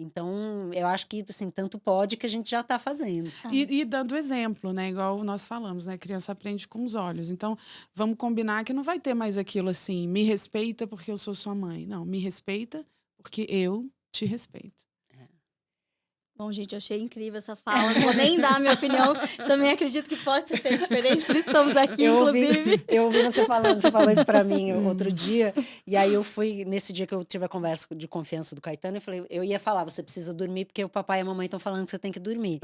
Então, eu acho que, assim, tanto pode que a gente já está fazendo. E dando exemplo, né? Igual nós falamos, né? Criança aprende com os olhos. Então, vamos combinar que não vai ter mais aquilo assim, me respeita porque eu sou sua mãe. Não, me respeita porque eu te respeito. Bom, gente, eu achei incrível essa fala. Não vou nem dar a minha opinião. Também acredito que pode ser feito diferente, por isso estamos aqui, inclusive. Eu ouvi você falando, você falou isso pra mim outro dia. E aí eu fui, nesse dia que eu tive a conversa de confiança do Caetano, eu falei, eu ia falar, você precisa dormir, porque o papai e a mamãe estão falando que você tem que dormir.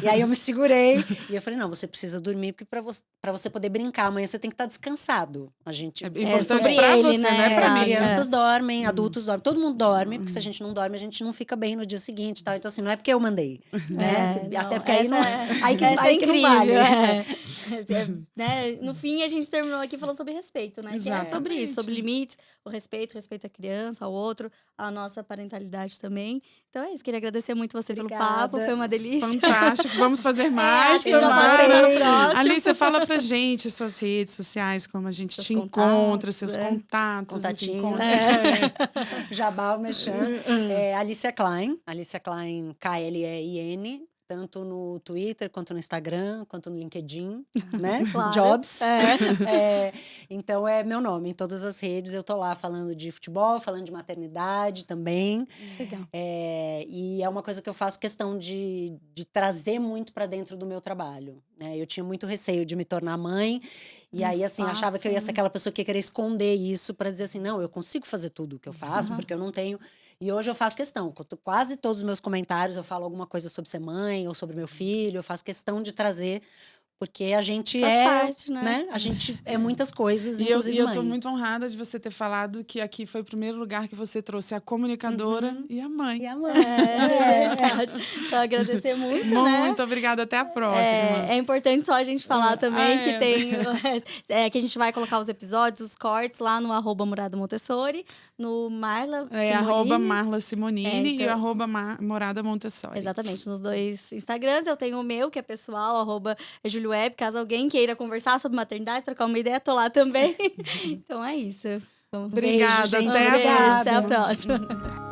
E aí eu me segurei, e eu falei, não, você precisa dormir, porque pra você poder brincar amanhã, você tem que estar descansado. A gente... É importante sobre pra ele, você, né? não é pra mim. Crianças dormem, adultos dormem, todo mundo dorme, porque se a gente não dorme, a gente não fica bem no dia seguinte, tá? Então, assim, não é porque eu mandei, né? Até porque aí não... Aí que não vale. Né? No fim, a gente terminou aqui falando sobre respeito, né? Que é sobre Exatamente. isso, sobre limites, o respeito à criança, ao outro, a nossa parentalidade também. Então é isso, queria agradecer muito você pelo papo, foi uma delícia. Fantástico, vamos fazer mais. acho que a gente já pode pensar no próximo. Alice, fala pra gente suas redes sociais, como a gente Seus te contatos, encontra, seus contatos. Enfim, Contatinhos. Jabá, o Mechan. Alicia Klein, Klein, tanto no Twitter, quanto no Instagram, quanto no LinkedIn, né? Claro. Jobs. Então, é meu nome. Em todas as redes, eu tô lá falando de futebol, falando de maternidade também. Legal. E é uma coisa que eu faço questão de trazer muito para dentro do meu trabalho, né? Eu tinha muito receio de me tornar mãe. E aí, assim, achava que eu ia ser aquela pessoa que ia querer esconder isso para dizer assim, não, eu consigo fazer tudo o que eu faço, porque eu não tenho... E hoje eu faço questão, quase todos os meus comentários eu falo alguma coisa sobre ser mãe ou sobre meu filho, eu faço questão de trazer, porque a gente Faz parte, né? A gente é muitas coisas, E eu inclusive tô mãe. muito honrada de você ter falado que aqui foi o primeiro lugar que você trouxe a comunicadora e a mãe. E a mãe. Então, agradecer muito, né? Muito obrigada, até a próxima. É importante só a gente falar também que tem... que a gente vai colocar os episódios, os cortes lá no @Morada Montessori, no Marla Simonini. @Marla Simonini então... e o @Morada Montessori. Exatamente, nos dois Instagrams. Eu tenho o meu, que é pessoal, @JuliWeb. Caso alguém queira conversar sobre maternidade, trocar uma ideia, tô lá também. Então é isso. Obrigada, beijo, gente. até a próxima. Até a próxima.